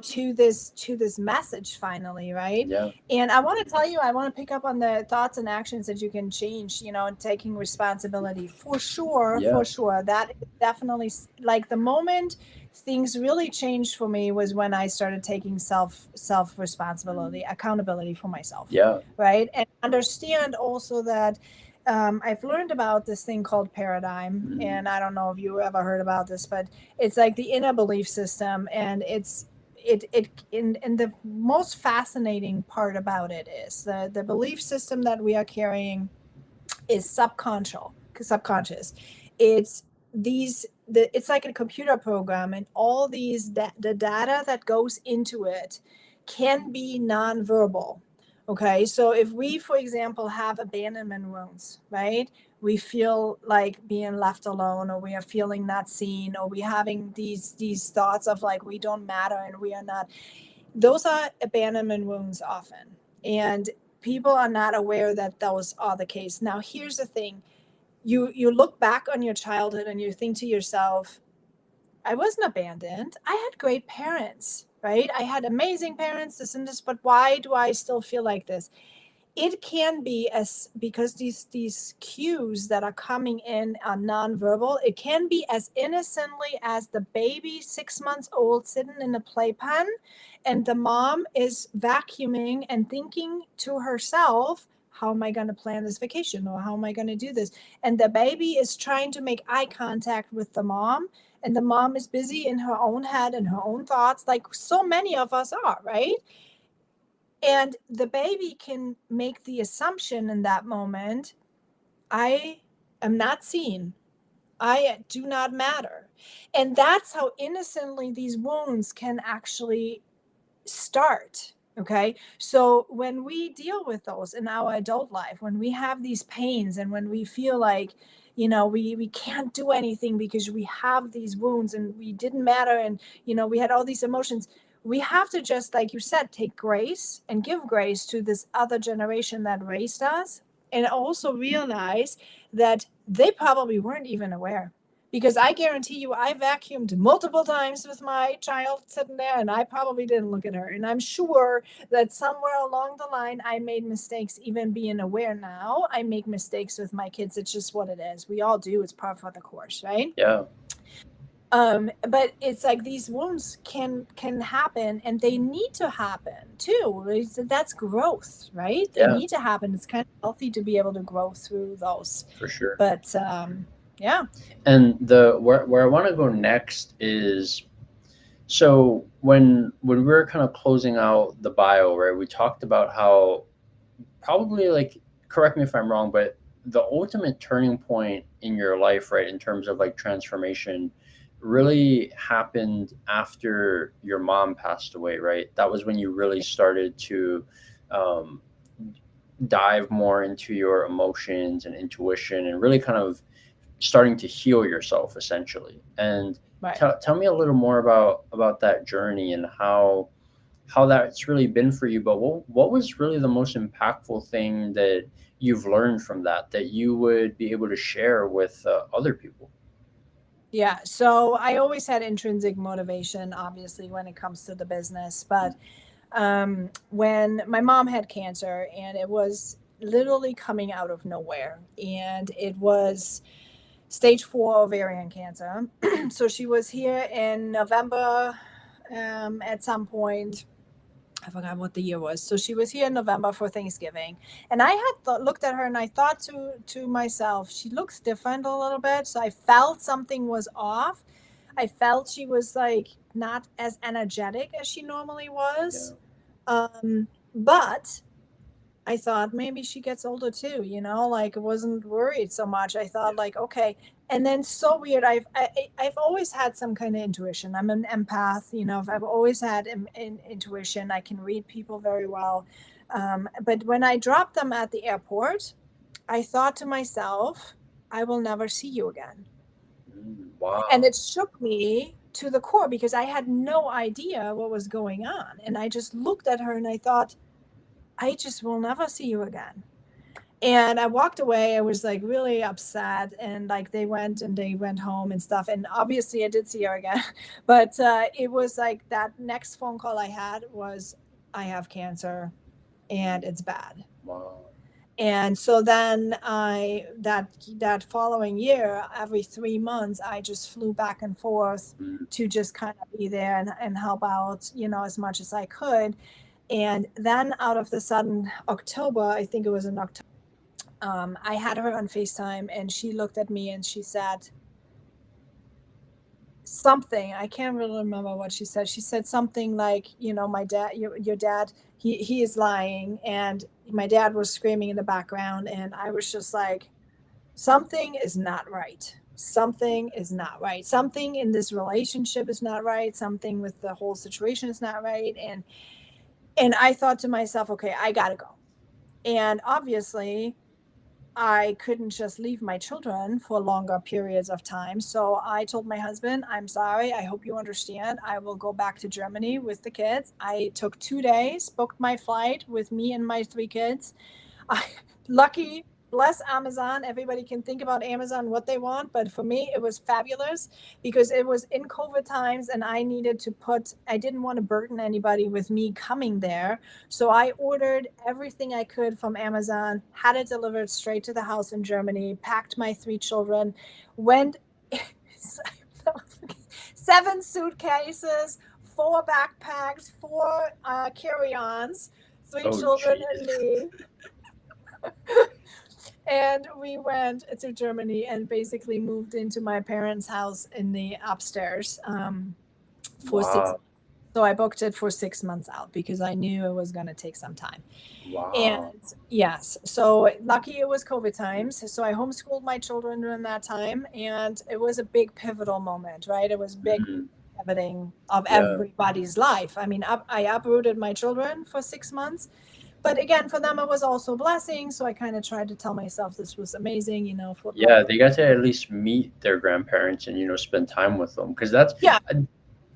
to this message finally, right? yeah, And I want to tell you, I want to pick up on the thoughts and actions that you can change, and taking responsibility for sure, yeah, for sure. That is definitely like the moment things really changed for me was when I started taking self responsibility, accountability for myself, yeah, right? And understand also that I've learned about this thing called paradigm, mm, and I don't know if you ever heard about this, but it's like the inner belief system, and and the most fascinating part about it is the belief system that we are carrying is subconscious. It's it's like a computer program, and all the data that goes into it can be nonverbal. Okay, so if we, for example, have abandonment wounds, right? We feel like being left alone, or we are feeling not seen, or we having these thoughts of like we don't matter and we are not. Those are abandonment wounds often, and people are not aware that those are the case. Now, here's the thing: you look back on your childhood and you think to yourself, I wasn't abandoned. I had great parents, right? I had amazing parents, this and this, but why do I still feel like this? It can be as because these cues that are coming in are nonverbal. It can be as innocently as the baby 6 months old sitting in a playpen, and the mom is vacuuming and thinking to herself, how am I going to plan this vacation, or how am I going to do this? And the baby is trying to make eye contact with the mom, and the mom is busy in her own head and her own thoughts, like so many of us are, right? And the baby can make the assumption in that moment, I am not seen. I do not matter. And that's how innocently these wounds can actually start. Okay. So when we deal with those in our adult life, when we have these pains and when we feel like, we can't do anything because we have these wounds and we didn't matter, and, we had all these emotions, we have to just, like you said, take grace and give grace to this other generation that raised us, and also realize that they probably weren't even aware, because I guarantee you, I vacuumed multiple times with my child sitting there, and I probably didn't look at her. And I'm sure that somewhere along the line, I made mistakes, even being aware now. I make mistakes with my kids. It's just what it is. We all do. It's part of the course, right? yeah, But it's like these wounds can happen, and they need to happen too. That's growth, right? They yeah, need to happen. It's kind of healthy to be able to grow through those. for sure. But yeah. And the where I want to go next is, so when we were kind of closing out the bio, right, we talked about how probably, like, correct me if I'm wrong, but the ultimate turning point in your life, right, in terms of like transformation, really happened after your mom passed away, right? That was when you really started to um, dive more into your emotions and intuition, and really kind of starting to heal yourself essentially. And Right. tell me a little more about that journey and how that's really been for you. But what was really the most impactful thing that you've learned from that you would be able to share with other people? Yeah. So I always had intrinsic motivation, obviously, when it comes to the business. But when my mom had cancer, and it was literally coming out of nowhere, and it was stage 4 ovarian cancer. So she was here in November at some point. I forgot what the year was. So she was here in November for Thanksgiving, and I had looked at her and I thought to myself, she looks different a little bit. So I felt something was off. I felt she was like not as energetic as she normally Yeah. was. But I thought maybe she gets older too, like I wasn't worried so much. I thought like, okay. And then so weird. I've always had some kind of intuition. I'm an empath, I've always had intuition. I can read people very well. But when I dropped them at the airport, I thought to myself, I will never see you again. And Wow. it shook me to the core because I had no idea what was going on. And I just looked at her and I thought, I just will never see you again. And I walked away. I was like really upset. And like they went home and stuff. And obviously I did see her again. But it was like that next phone call I had was, I have cancer and it's bad. Wow. And so then that following year, every 3 months, I just flew back and forth Mm. to just kind of be there and help out, as much as I could. And then out of the sudden October, I think it was in October, I had her on FaceTime and she looked at me and she said something. I can't really remember what she said. She said something like, my dad, your dad, he is lying. And my dad was screaming in the background. And I was just like, something is not right. Something is not right. Something in this relationship is not right. Something with the whole situation is not right. And I thought to myself, okay, I gotta go. And obviously, I couldn't just leave my children for longer periods of time. So I told my husband, I'm sorry. I hope you understand. I will go back to Germany with the kids. I took 2 days, booked my flight with me and my 3 kids. I, lucky, bless Amazon. Everybody can think about Amazon what they want, but for me, it was fabulous because it was in COVID times, and I didn't want to burden anybody with me coming there. So I ordered everything I could from Amazon, had it delivered straight to the house in Germany, packed my 3 children, went 7 suitcases, 4 backpacks, 4 carry-ons, three Oh, children geez. and me, and we went to Germany and basically moved into my parents' house in the upstairs, for 6 months. Wow. So I booked it for 6 months out because I knew it was going to take some time. And Wow. yes, so lucky it was COVID times. So I homeschooled my children during that time, and it was a big pivotal moment, right? It was big Mm. pivoting of Yeah. everybody's life. I mean, I uprooted my children for 6 months, but again, for them, it was also a blessing. So I kind of tried to tell myself this was amazing, Yeah, football. they got to at least meet their grandparents and spend time with them, because Yeah, uh,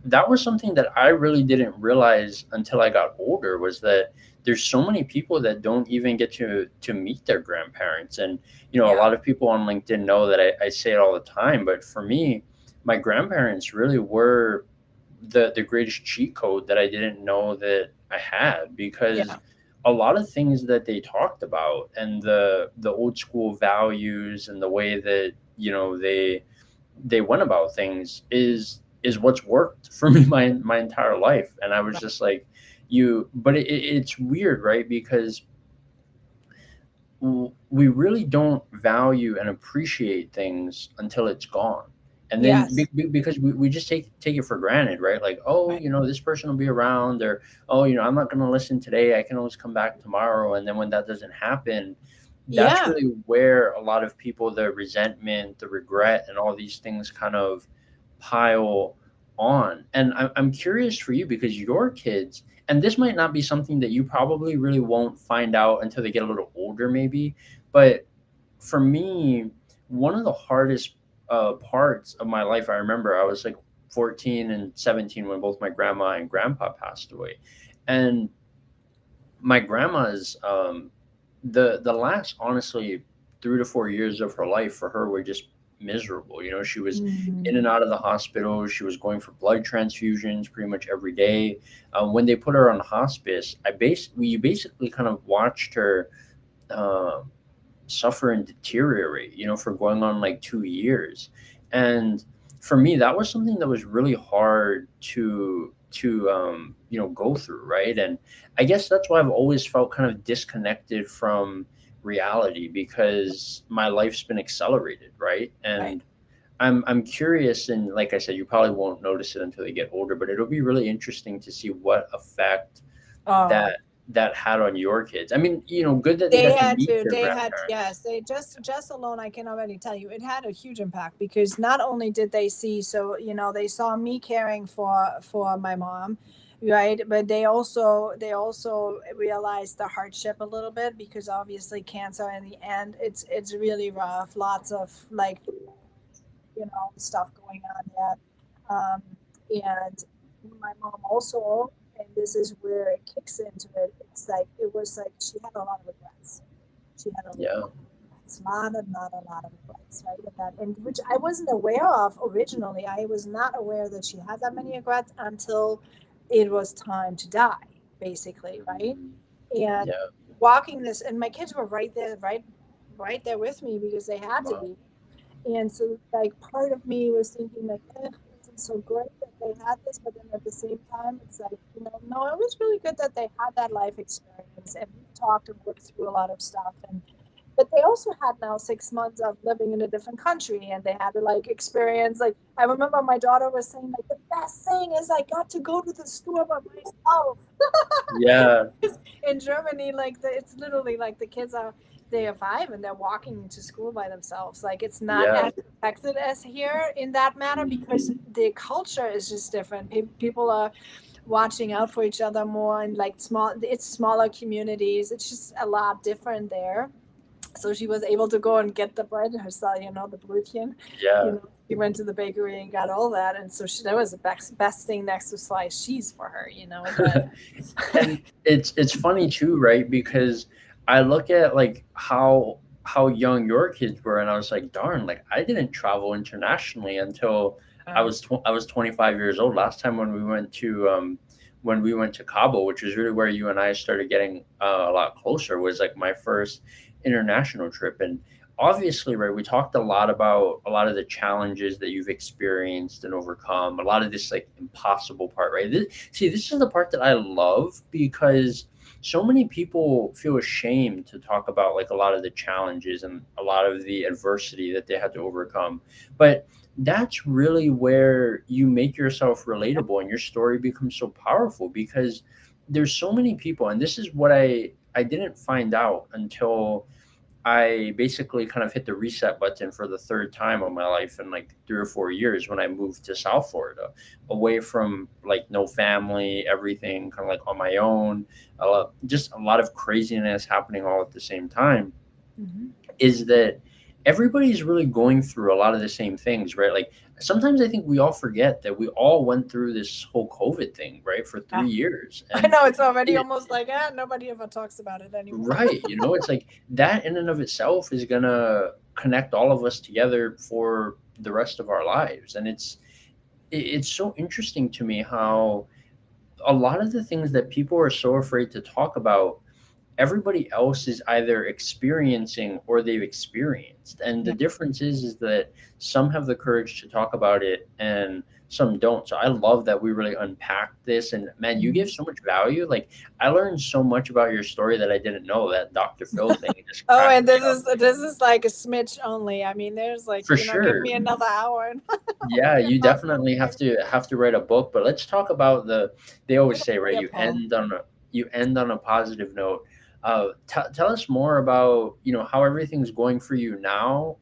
that was something that I really didn't realize until I got older, was that there's so many people that don't even get to meet their grandparents. And a yeah, lot of people on LinkedIn know that I say it all the time, but for me, my grandparents really were the greatest cheat code that I didn't know that I had, because yeah, a lot of things that they talked about, and the old school values, and the way that they went about things is what's worked for me my entire life. And I was right. just like, but it's weird, right? Because we really don't value and appreciate things until it's gone. And then Yes, because we just take it for granted, right? Like, oh, right. this person will be around, or oh, I'm not going to listen today, I can always come back tomorrow. And then when that doesn't happen, that's Yeah, really where a lot of people, the resentment, the regret, and all these things kind of pile on. And I'm curious for you, because your kids, and this might not be something that you probably really won't find out until they get a little older, maybe, but for me, one of the hardest parts of my life, I remember I was like 14 and 17 when both my grandma and grandpa passed away. And my grandma's the last, honestly, 3 to 4 years of her life for her were just miserable. She was in Mhm. and out of the hospital. She was going for blood transfusions pretty much every day. When they put her on hospice, we basically kind of watched her um, suffer and deteriorate, for going on like 2 years. And for me, that was something that was really hard to go through, right? And I guess that's why I've always felt kind of disconnected from reality, because my life's been accelerated, right? Right. And I'm curious, and like I said, you probably won't notice it until they get older, but it'll be really interesting to see what effect Oh, that had on your kids. I mean, good that they they got to had meet to, their they had, grandparents. yes, they just alone, I can already tell you, it had a huge impact because not only did they see, so, they saw me caring for my mom, right? But they also realized the hardship a little bit because obviously cancer in the end, it's really rough. Lots of like, stuff going on there. And my mom also, and this is where it kicks into it, it was like she had a lot of regrets. She had a Yeah, lot of regrets, right? And which I wasn't aware of originally. I was not aware that she had that many regrets until it was time to die, basically, right? And yeah, walking this, and my kids were right there, right there with me because they had to wow, be. And so, like, part of me was thinking, like, it's so great that they had this, but then at the same time, it's like, no, it was really good that they had that life experience, and we talked and worked through a lot of stuff. And but they also had now 6 months of living in a different country, and they had to like experience. Like, I remember my daughter was saying, like, the best thing is I got to go to the store by myself. yeah, In Germany, like it's literally like the kids are they are 5 and they're walking to school by themselves. Like it's not yeah. as protected as here in that matter because the culture is just different. People are watching out for each other more and like it's smaller communities. It's just a lot different there. So she was able to go and get the bread herself, the Brötchen. Yeah. She went to the bakery and got all that, and so that was the best thing next to sliced cheese for her. But And it's funny too, right? Because I look at like how young your kids were, and I was like, darn, like I didn't travel internationally until I was 25 years old. Last time when we went to Cabo, which is really where you and I started getting a lot closer, was like my first international trip. And obviously, right, we talked a lot about a lot of the challenges that you've experienced and overcome, a lot of this like impossible part, right? See, this is the part that I love, because so many people feel ashamed to talk about like a lot of the challenges and a lot of the adversity that they had to overcome. But that's really where you make yourself relatable and your story becomes so powerful, because there's so many people, and this is what I didn't find out until I basically kind of hit the reset button for the third time of my life in like 3 or 4 years, when I moved to South Florida, away from like no family, everything kind of like on my own, just a lot of craziness happening all at the same time. Mhm. Is that everybody's really going through a lot of the same things, right? Like sometimes I think we all forget that we all went through this whole COVID thing, right, for Yeah. 3 years, I and know it's already it, almost like nobody ever talks about it anymore. right, it's like that in and of itself is gonna connect all of us together for the rest of our lives. And it's so interesting to me how a lot of the things that people are so afraid to talk about, everybody else is either experiencing or they've experienced. And the Yeah. difference is that some have the courage to talk about it and some don't. So I love that we really unpacked this, and man, you give Mhm. so much value. Like I learned so much about your story that I didn't know. That Dr. Phil thing, it just Oh, cracked and me this up. is this is like a smidge only. I mean, there's like, For give me sure. another hour and Yeah, we can you talk about definitely it. have to write a book. But let's talk about they always Good say, right, idea, Paul. you end on a positive note. Tell us more about, how everything's going for you now.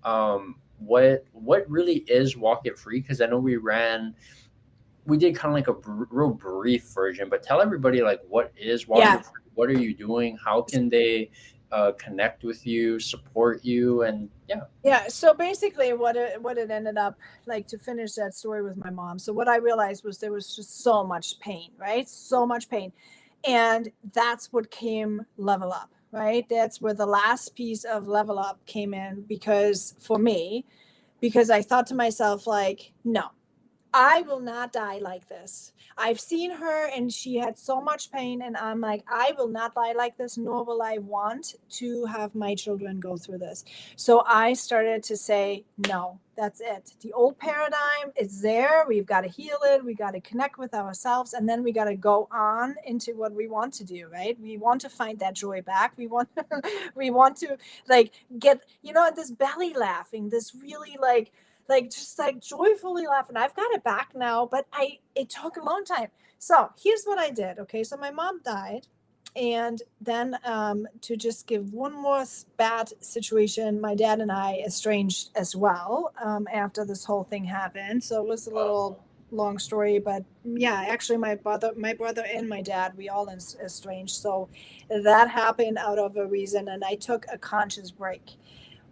What really is Walk It Free? Because I know we did kind of like a real brief version, but tell everybody like what is Walk Yeah. It Free? What are you doing? How can they connect with you, support you, and yeah, Yeah, so basically what it ended up like, to finish that story with my mom. So what I realized was there was just so much pain, right? So much pain. And that's what came Level Up, right? That's where the last piece of Level Up came in, because for me, because I thought to myself, like, no, I will not die like this. I've seen her and she had so much pain, and I'm like, I will not die like this, nor will I want to have my children go through this. So I started to say, no, that's it. The old paradigm is there. We've got to heal it. We got to connect with ourselves, and then we got to go on into what we want to do, right? We want to find that joy back. We want we want to like get, this belly laughing, this really just like joyfully laughing. I've got it back now, but it took a long time. So here's what I did. Okay, so my mom died, and then to just give one more bad situation, my dad and I estranged as well after this whole thing happened. So it was a little long story, but yeah, actually my brother and my dad, we all estranged. So that happened out of a reason, and I took a conscious break.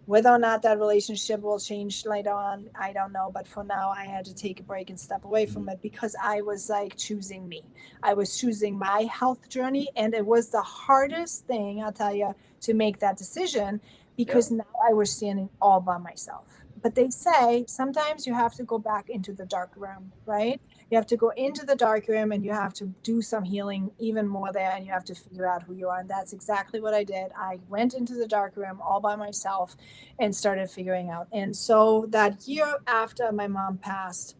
Whether or not that relationship will change later on, I don't know. But for now, I had to take a break and step away from it because I was like choosing me. I was choosing my health journey. And it was the hardest thing, I'll tell you, to make that decision because now I was standing all by myself. But they say sometimes you have to go back into the dark room, right? You have to go into the dark room and you have to do some healing even more there, and you have to figure out who you are. And that's exactly what I did. I went into the dark room all by myself and started figuring out. And so that year after my mom passed,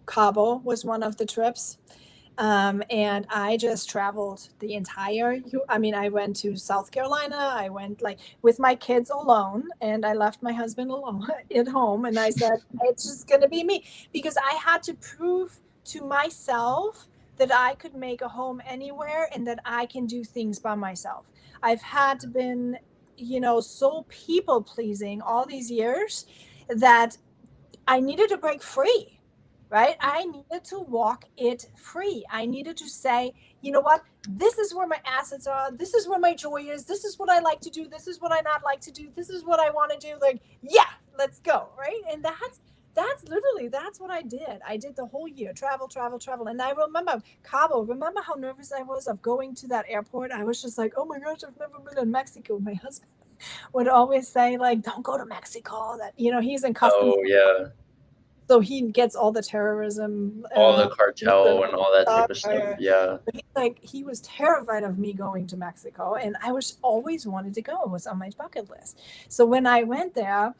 Cabo was one of the trips. And I just traveled the entire, I went to South Carolina. I went like with my kids alone, and I left my husband alone at home. And I said, it's just going to be me, because I had to prove to myself that I could make a home anywhere and that I can do things by myself. I've had been, so people pleasing all these years that I needed to break free. Right? I needed to walk it free. I needed to say, you know what? This is where my assets are. This is where my joy is. This is what I like to do. This is what I not like to do. This is what I want to do. Like, yeah, let's go. Right? And that's what I did. I did the whole year, travel. And I remember Cabo. Remember how nervous I was of going to that airport? I was just like, oh my gosh, I've never been in Mexico. My husband would always say, like, don't go to Mexico. That, he's in customs. Oh yeah. So he gets all the terrorism, all the cartel and all that type of stuff. Yeah. But he was terrified of me going to Mexico, and I always wanted to go. It was on my bucket list. So when I went there,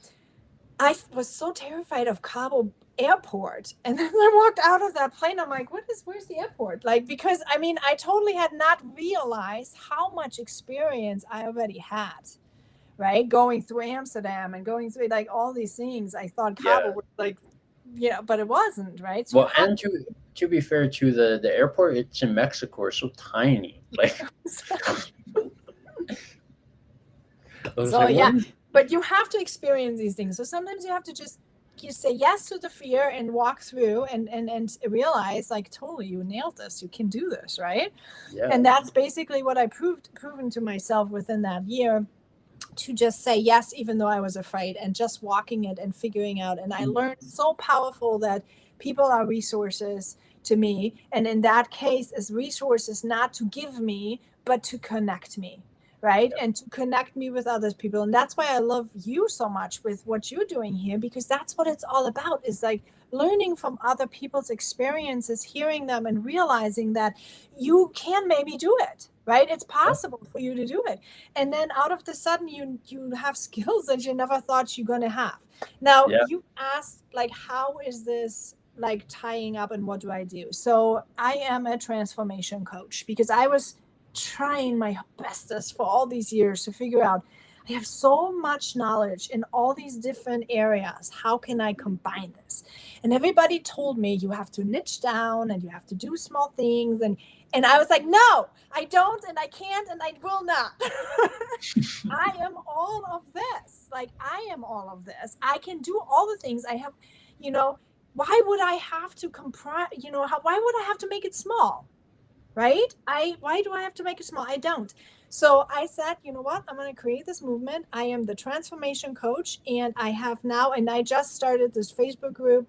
I was so terrified of Cabo airport. And then I walked out of that plane. I'm like, where's the airport? Like, because I totally had not realized how much experience I already had, right? Going through Amsterdam and going through like all these things. I thought Cabo was like, but it wasn't, right? So well, and to be fair to the airport, it's in Mexico, it's so tiny. Like, but you have to experience these things. So sometimes you have to just say yes to the fear and walk through and realize, like, totally, you nailed this. You can do this, right? Yeah. And that's basically what I proven to myself within that year. To just say yes, even though I was afraid, and just walking it and figuring out. And I learned so powerful that people are resources to me. And in that case, is resources not to give me, but to connect me, right? And to connect me with other people. And that's why I love you so much with what you're doing here, because that's what it's all about, is like learning from other people's experiences, hearing them, and realizing that you can maybe do it. Right? It's possible for you to do it. And then out of the sudden, you have skills that you never thought you're going to have. Now, you asked, like, how is this like tying up and what do I do? So I am a transformation coach, because I was trying my bestest for all these years to figure out, I have so much knowledge in all these different areas. How can I combine this? And everybody told me you have to niche down and you have to do small things. And I was like, no, I don't, and I can't, and I will not. I am all of this. Like, I am all of this. I can do all the things. I have, why would I have to comprise, why would I have to make it small? Right? Why do I have to make it small? I don't. So I said, you know what? I'm going to create this movement. I am the transformation coach, and I have now, and I just started this Facebook group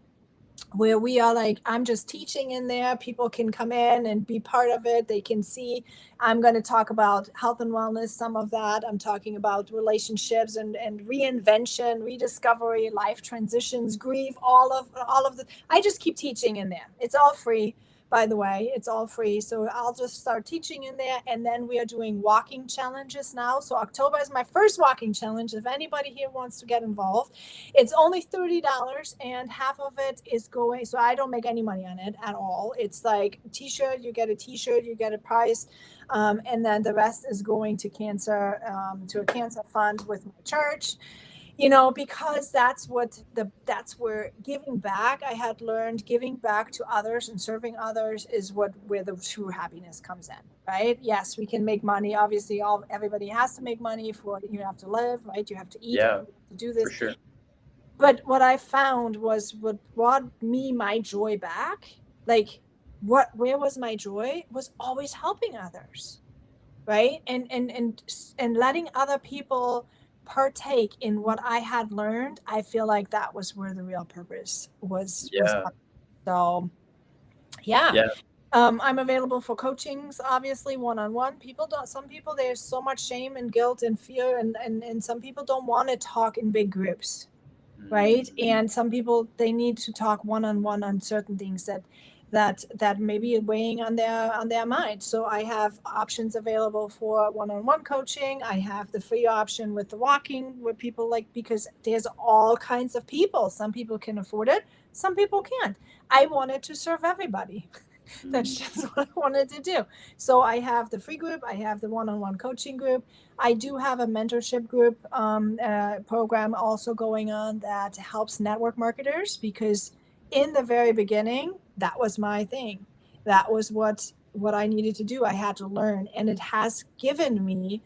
where we are like, I'm just teaching in there. People can come in and be part of it. They can see. I'm going to talk about health and wellness, some of that. I'm talking about relationships and reinvention, rediscovery, life transitions, grief, all of the, I just keep teaching in there. It's all free. By the way, it's all free. So I'll just start teaching in there. And then we are doing walking challenges now. So October is my first walking challenge. If anybody here wants to get involved, it's only $30 and half of it is going. So I don't make any money on it at all. It's like a t-shirt, you get a t-shirt, you get a prize. And then the rest is going to cancer, to a cancer fund with my church, because that's where giving back, I had learned, giving back to others and serving others is where the true happiness comes in, right? Yes, we can make money. Obviously, everybody has to make money you have to live, right? You have to eat, Yeah, you have to do for this. sure. But what I found was what brought me my joy back, like where was my joy, was always helping others, right? And letting other people partake in what I had learned. I feel like that was where the real purpose was Yeah, coming. So yeah. yeah, I'm available for coachings, obviously one-on-one. Some people, there's so much shame and guilt and fear, and some people don't want to talk in big groups, right? And some people, they need to talk one-on-one on certain things that may be weighing on their mind. So I have options available for one-on-one coaching. I have the free option with the walking, where people like, because there's all kinds of people. Some people can afford it, some people can't. I wanted to serve everybody. That's just what I wanted to do. So I have the free group, I have the one-on-one coaching group. I do have a mentorship group program also going on that helps network marketers, because in the very beginning, that was my thing. That was what I needed to do. I had to learn, and it has given me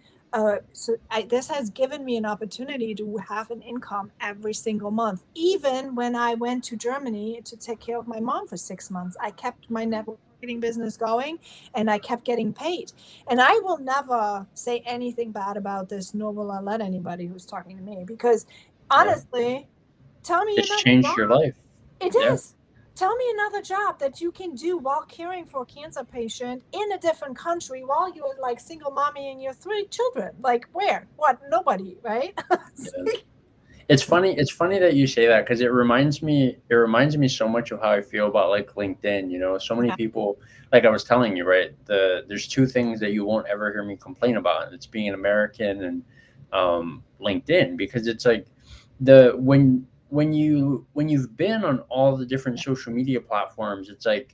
this has given me an opportunity to have an income every single month. Even when I went to Germany to take care of my mom for 6 months, I kept my network marketing business going, and I kept getting paid. And I will never say anything bad about this, nor will I let anybody who's talking to me, because yeah. honestly, tell me It's another changed your job. life. It Yeah. is. Tell me another job that you can do while caring for a cancer patient in a different country while you're like single mommy and your 3 children. Like where? What? Nobody, right? Yeah. It's funny. It's funny that you say that because it reminds me. It reminds me so much of how I feel about like LinkedIn. So many Yeah. people. Like I was telling you, right? There's two things that you won't ever hear me complain about. It's being an American and LinkedIn, because it's like when you've been on all the different social media platforms, it's like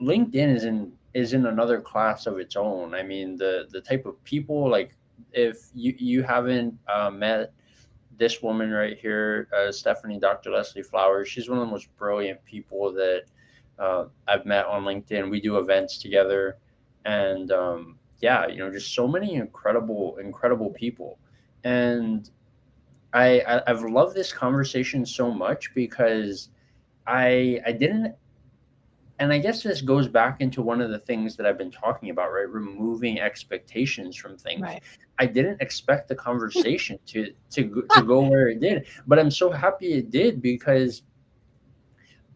LinkedIn is in another class of its own. I mean, the type of people, like, if you haven't met this woman right here, Stephanie, Dr. Leslie Flowers. She's one of the most brilliant people that I've met on LinkedIn. We do events together, and yeah, just so many incredible people. And I've loved this conversation so much because I didn't, and I guess this goes back into one of the things that I've been talking about, right? Removing expectations from things. Right. I didn't expect the conversation to go where it did, but I'm so happy it did because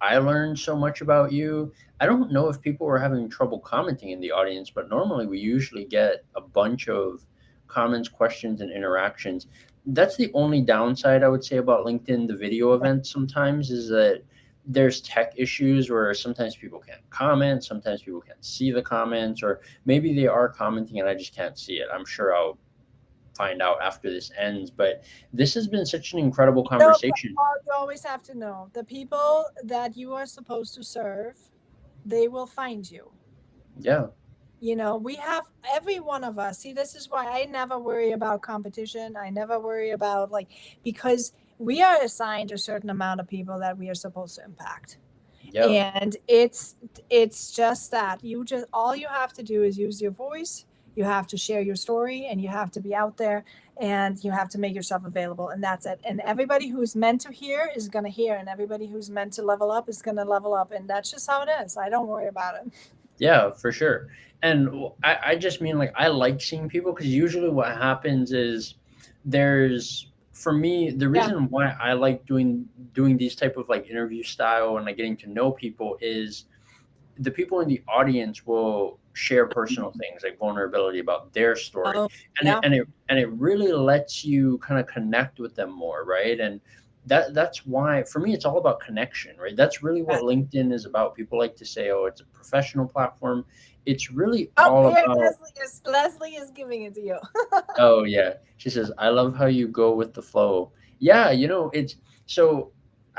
I learned so much about you. I don't know if people were having trouble commenting in the audience, but normally we usually get a bunch of comments, questions, and interactions. That's the only downside I would say about LinkedIn, the video events sometimes, is that there's tech issues where sometimes people can't comment, sometimes people can't see the comments, or maybe they are commenting and I just can't see it. I'm sure I'll find out after this ends, but this has been such an incredible But conversation. you always have to know the people that you are supposed to serve, they will find you. Yeah. We have, every one of us, see, this is why I never worry about competition. I never worry about, like, because we are assigned a certain amount of people that we are supposed to impact. Yeah. And it's just that all you have to do is use your voice. You have to share your story, and you have to be out there, and you have to make yourself available, and that's it. And everybody who's meant to hear is going to hear, and everybody who's meant to level up is going to level up, and that's just how it is. I don't worry about it. Yeah, for sure. And I just mean, like, I like seeing people because usually what happens is there's for me, the Yeah. reason why I like doing these type of like interview style and like getting to know people is the people in the audience will share personal things like vulnerability about their story, Oh, and yeah. it really lets you kind of connect with them more, right? And that's why for me it's all about connection, right? That's really what Right. LinkedIn is about. People like to say, oh, it's a professional platform. It's really Oh, all here about. Leslie is giving it to you. Oh yeah. She says, I love how you go with the flow. Yeah, it's so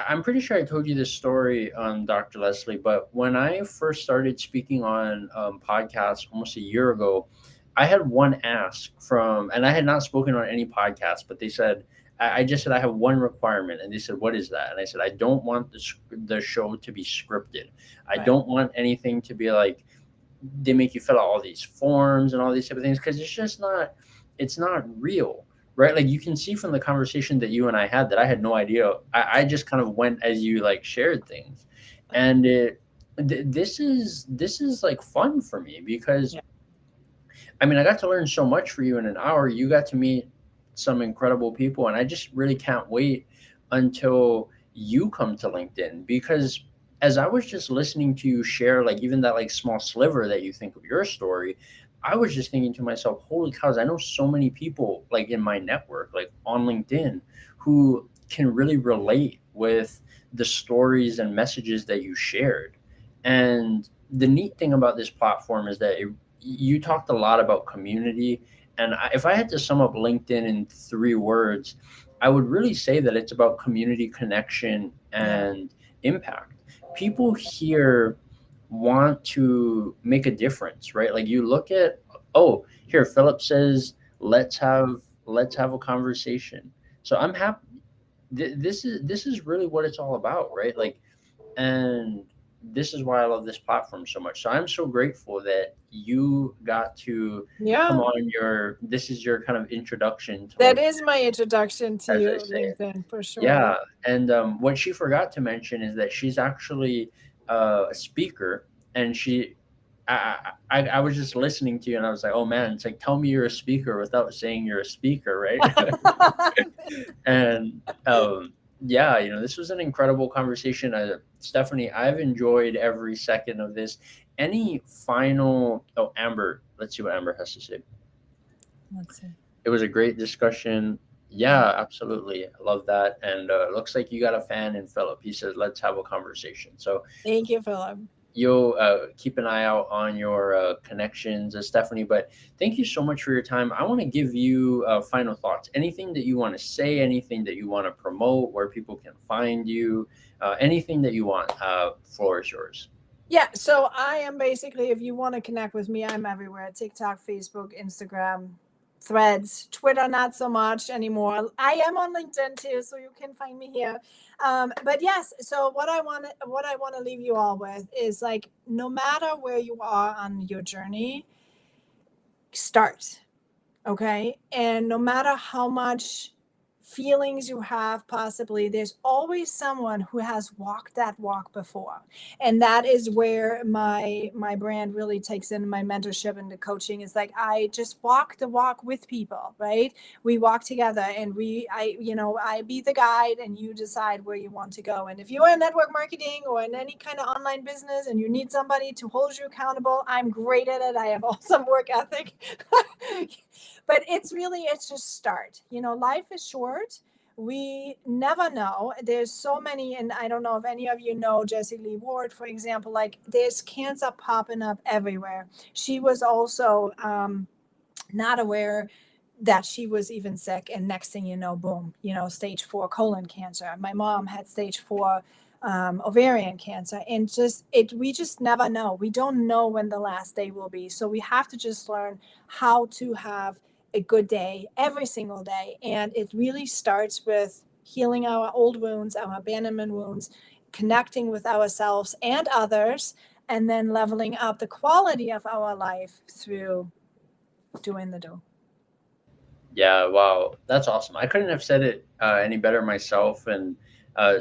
I'm pretty sure I told you this story on Dr. Leslie, but when I first started speaking on podcasts almost a year ago, I had one ask from, and I had not spoken on any podcast, but they said, I just said, I have one requirement. And they said, what is that? And I said, I don't want the show to be scripted. I Right. don't want anything to be like, they make you fill out all these forms and all these type of things because it's not real, right? Like you can see from the conversation that you and I had that I had no idea. I just kind of went as you like shared things, and this is like fun for me because Yeah. I mean I got to learn so much for you in an hour. You got to meet some incredible people, and I just really can't wait until you come to LinkedIn because as I was just listening to you share like even that like small sliver that you think of your story, I was just thinking to myself, holy cows, I know so many people like in my network, like on LinkedIn, who can really relate with the stories and messages that you shared. And the neat thing about this platform is that you talked a lot about community. And if I had to sum up LinkedIn in 3 words, I would really say that it's about community connection Yeah. and impact. People here want to make a difference, right? Like you look at, oh, here Philip says, let's have a conversation. So I'm happy. This is really what it's all about, right? Like, and this is why I love this platform so much. So I'm so grateful that you got to come Yeah. on your. This is your kind of introduction to That LinkedIn, is my introduction to as I you, say. LinkedIn, for sure. Yeah, and what she forgot to mention is that she's actually a speaker, and I was just listening to you, and I was like, oh man, it's like tell me you're a speaker without saying you're a speaker, right? And yeah, this was an incredible conversation, Stephanie. I've enjoyed every second of this. Any final? Oh, Amber, let's see what Amber has to say. Let's see. It was a great discussion. Yeah. Yeah, absolutely. I love that. And looks like you got a fan in Philip. He says, let's have a conversation. So Thank you, Philip. you'll keep an eye out on your connections, Stephanie. But thank you so much for your time. I want to give you final thoughts. Anything that you want to say, anything that you want to promote, where people can find you, anything that you want, floor is yours. Yeah, so I am basically, if you want to connect with me, I'm everywhere: TikTok, Facebook, Instagram, Threads, Twitter, not so much anymore. I am on LinkedIn too, so you can find me here. But yes, so what I want to leave you all with is like, no matter where you are on your journey, start. Okay. And no matter how much feelings you have, possibly, there's always someone who has walked that walk before. And that is where my brand really takes in my mentorship and the coaching. Is like, I just walk the walk with people, right? We walk together, and I be the guide, and you decide where you want to go. And if you're in network marketing or in any kind of online business and you need somebody to hold you accountable, I'm great at it. I have awesome work ethic. But it's just start. Life is short. We never know. There's so many, and I don't know if any of you know Jessie Lee Ward, for example. Like, there's cancer popping up everywhere. She was also not aware that she was even sick, and next thing you know, boom, stage 4 colon cancer. My mom had stage 4 ovarian cancer, and we just never know. We don't know when the last day will be, so we have to just learn how to have a good day every single day. And it really starts with healing our old wounds, our abandonment wounds, connecting with ourselves and others, and then leveling up the quality of our life through doing the do. Yeah, wow, that's awesome. I couldn't have said it any better myself. And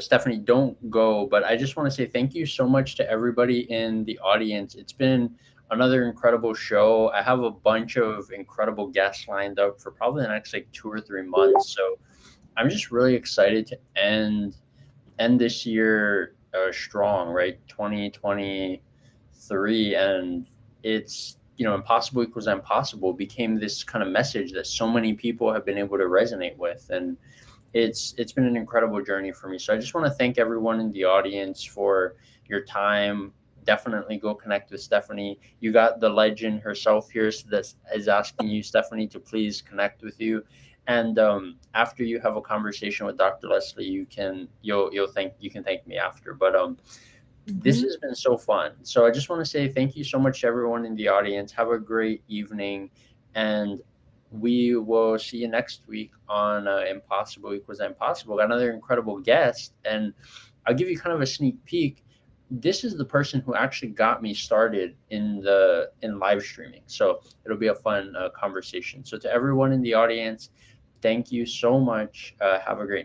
Stephanie, don't go, but I just want to say thank you so much to everybody in the audience. It's been another incredible show. I have a bunch of incredible guests lined up for probably the next like 2 or 3 months. So I'm just really excited to end this year strong, right? 2023, and it's, impossible equals impossible became this kind of message that so many people have been able to resonate with, and it's been an incredible journey for me. So I just want to thank everyone in the audience for your time. Definitely go connect with Stephanie. You got the legend herself here that is asking you, Stephanie, to please connect with you. And after you have a conversation with Dr. Leslie, you can thank me after. But this Mhm. has been so fun. So I just want to say thank you so much to everyone in the audience. Have a great evening, and we will see you next week on Impossible Equals Impossible. Got another incredible guest, and I'll give you kind of a sneak peek. This is the person who actually got me started in live streaming. So it'll be a fun conversation. So to everyone in the audience, thank you so much. Have a great